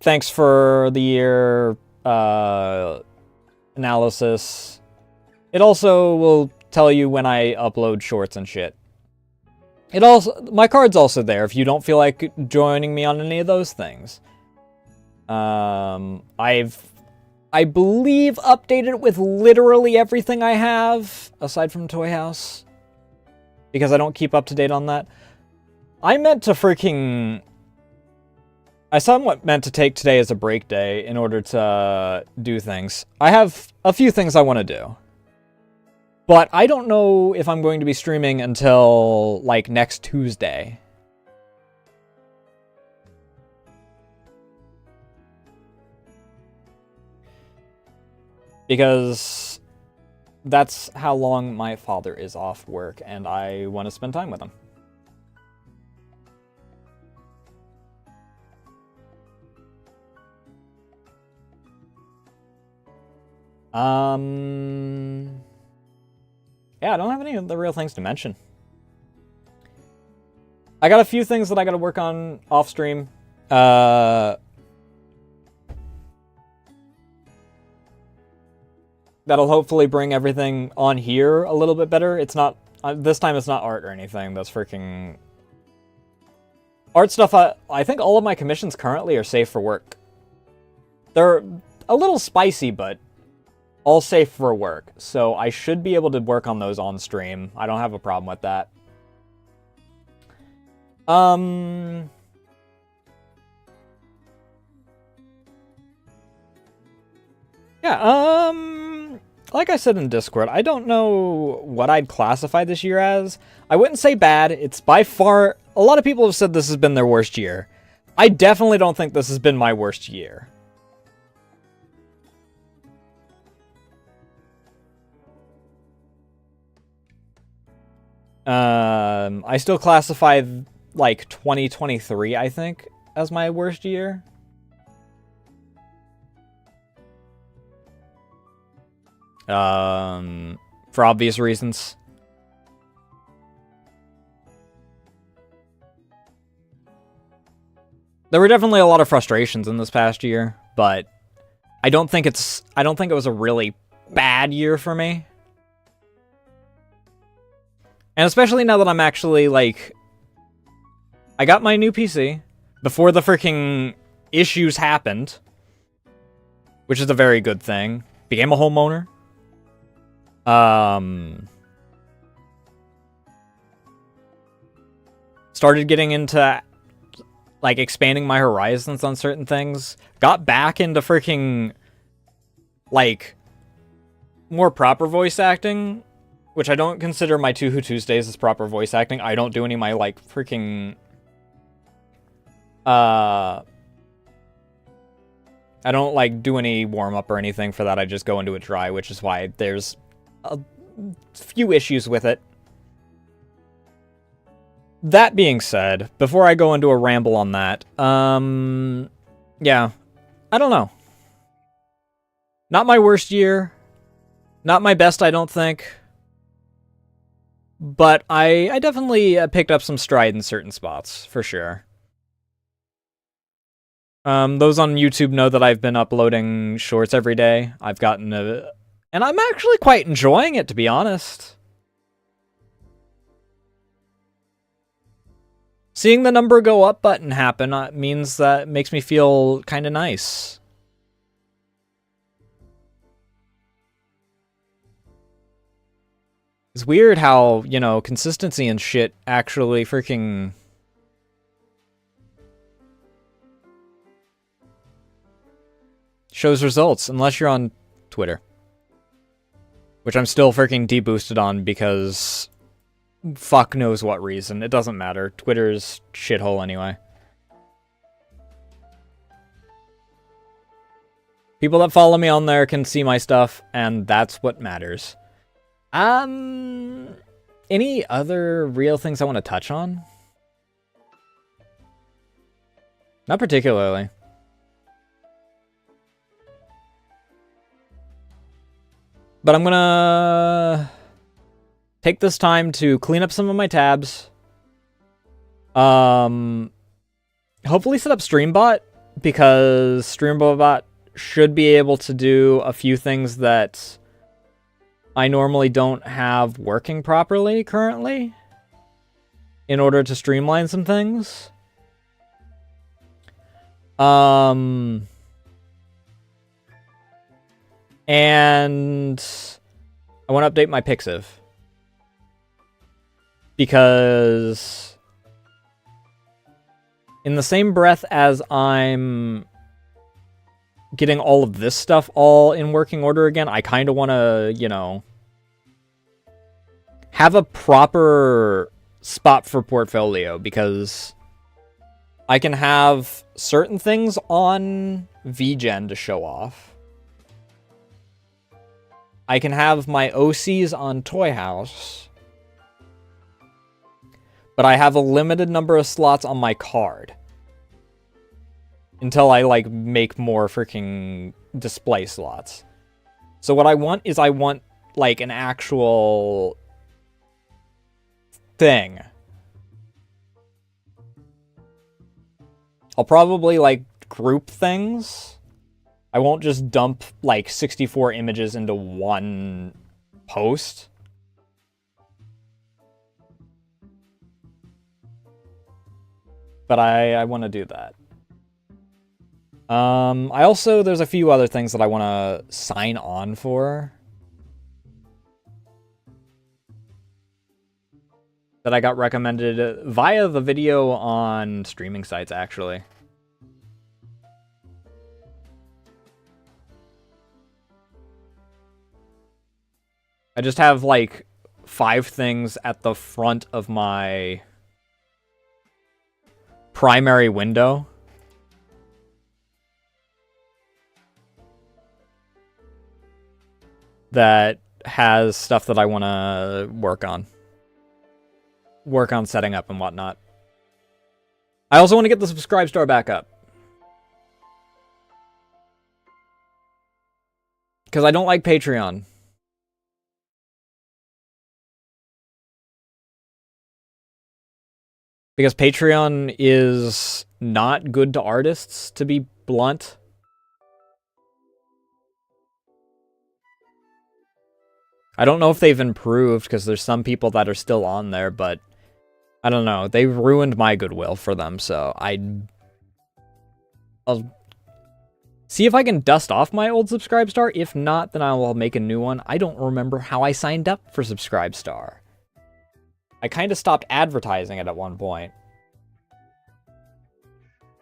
thanks for the year analysis. It also will tell you when I upload shorts and shit. It also, my card's also there if you don't feel like joining me on any of those things. I believe, updated it with literally everything I have, aside from Toy House. Because I don't keep up to date on that. I somewhat meant to take today as a break day in order to do things. I have a few things I want to do. But I don't know if I'm going to be streaming until, like, next Tuesday. Because that's how long my father is off work, and I want to spend time with him. Yeah, I don't have any of the real things to mention. I got a few things that I got to work on off stream. That'll hopefully bring everything on here a little bit better. It's not, this time it's not art or anything. That's freaking art stuff. I think all of my commissions currently are safe for work. They're a little spicy, but all safe for work, so I should be able to work on those on stream. I don't have a problem with that. Yeah, like I said in Discord, I don't know what I'd classify this year as. I wouldn't say bad. It's by far... A lot of people have said this has been their worst year. I definitely don't think this has been my worst year. I still classify, like, 2023, I think, as my worst year. For obvious reasons. There were definitely a lot of frustrations in this past year, but I don't think it was a really bad year for me. And especially now that I'm actually, like, I got my new PC before the freaking issues happened, which is a very good thing. Became a homeowner. Started getting into, like, expanding my horizons on certain things. Got back into freaking, like, more proper voice acting, which I don't consider my Tuhu Tuesdays as proper voice acting. I don't do any of my, like, freaking... I don't, like, do any warm-up or anything for that. I just go into it dry, which is why there's a few issues with it. That being said, before I go into a ramble on that, yeah, I don't know. Not my worst year. Not my best, I don't think. But I definitely picked up some stride in certain spots, for sure. Those on YouTube know that I've been uploading shorts every day. I've gotten a... And I'm actually quite enjoying it, to be honest. Seeing the number go up button happen means that makes me feel kind of nice. It's weird how, you know, consistency and shit actually freaking... shows results, unless you're on Twitter. Which I'm still freaking deboosted on because... fuck knows what reason. It doesn't matter. Twitter's shithole anyway. People that follow me on there can see my stuff, and that's what matters. Any other real things I want to touch on? Not particularly. But I'm gonna take this time to clean up some of my tabs. Hopefully set up Streambot, because Streambot should be able to do a few things that I normally don't have working properly currently in order to streamline some things. And I want to update my Pixiv. Because in the same breath as I'm getting all of this stuff all in working order again, I kind of want to, you know, have a proper spot for portfolio, because I can have certain things on VGen to show off. I can have my OCs on Toy House, but I have a limited number of slots on my card. Until I, like, make more freaking display slots. So what I want is like, an actual thing. I'll probably, like, group things. I won't just dump, like, 64 images into one post. But I want to do that. There's a few other things that I want to sign on for. That I got recommended via the video on streaming sites, actually. I just have, like, 5 things at the front of my primary window. That has stuff that I want to work on. Work on setting up and whatnot. I also want to get the subscribe star back up. Because I don't like Patreon. Because Patreon is not good to artists, to be blunt. I don't know if they've improved, because there's some people that are still on there, but I don't know. They ruined my goodwill for them, so I'll see if I can dust off my old Subscribe Star. If not, then I will make a new one. I don't remember how I signed up for Subscribe Star. I kind of stopped advertising it at one point.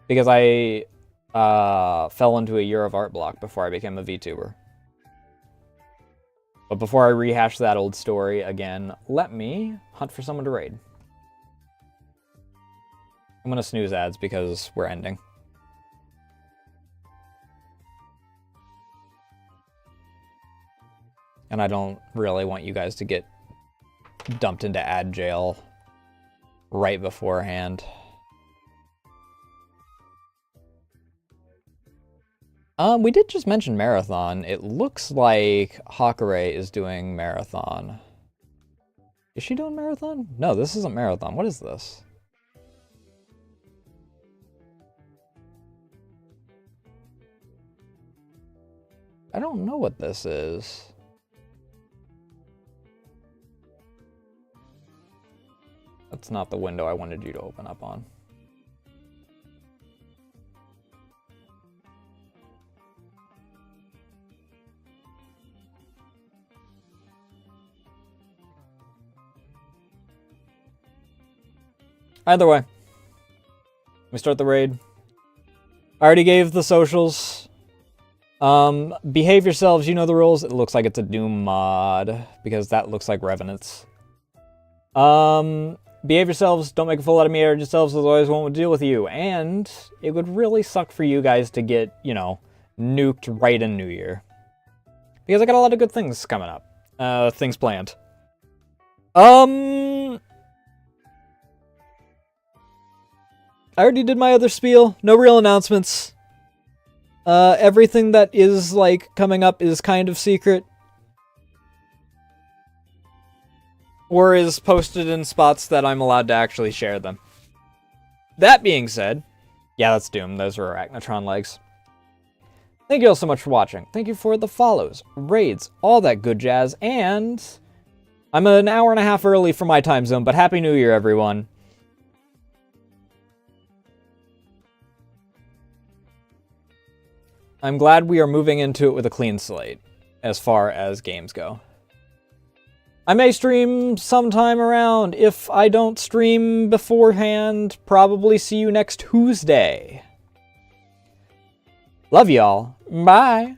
Because I fell into a year of art block before I became a VTuber. But before I rehash that old story again, let me hunt for someone to raid. I'm gonna snooze ads because we're ending. And I don't really want you guys to get dumped into ad jail right beforehand. We did just mention Marathon. It looks like Hakare is doing Marathon. Is she doing Marathon? No, this isn't Marathon. What is this? I don't know what this is. That's not the window I wanted you to open up on. Either way, we start the raid. I already gave the socials. Behave yourselves, you know the rules. It looks like it's a Doom mod, because that looks like Revenants. Behave yourselves, don't make a fool out of me or yourselves, otherwise I won't deal with you. And it would really suck for you guys to get, you know, nuked right in New Year. Because I got a lot of good things coming up. Things planned. I already did my other spiel. No real announcements. Everything that is, like, coming up is kind of secret. Or is posted in spots that I'm allowed to actually share them. That being said, yeah, that's Doom. Those are Arachnotron legs. Thank you all so much for watching. Thank you for the follows, raids, all that good jazz, and I'm an hour and a half early for my time zone, but Happy New Year, everyone. I'm glad we are moving into it with a clean slate, as far as games go. I may stream sometime around. If I don't stream beforehand, probably see you next Tuesday. Love y'all. Bye.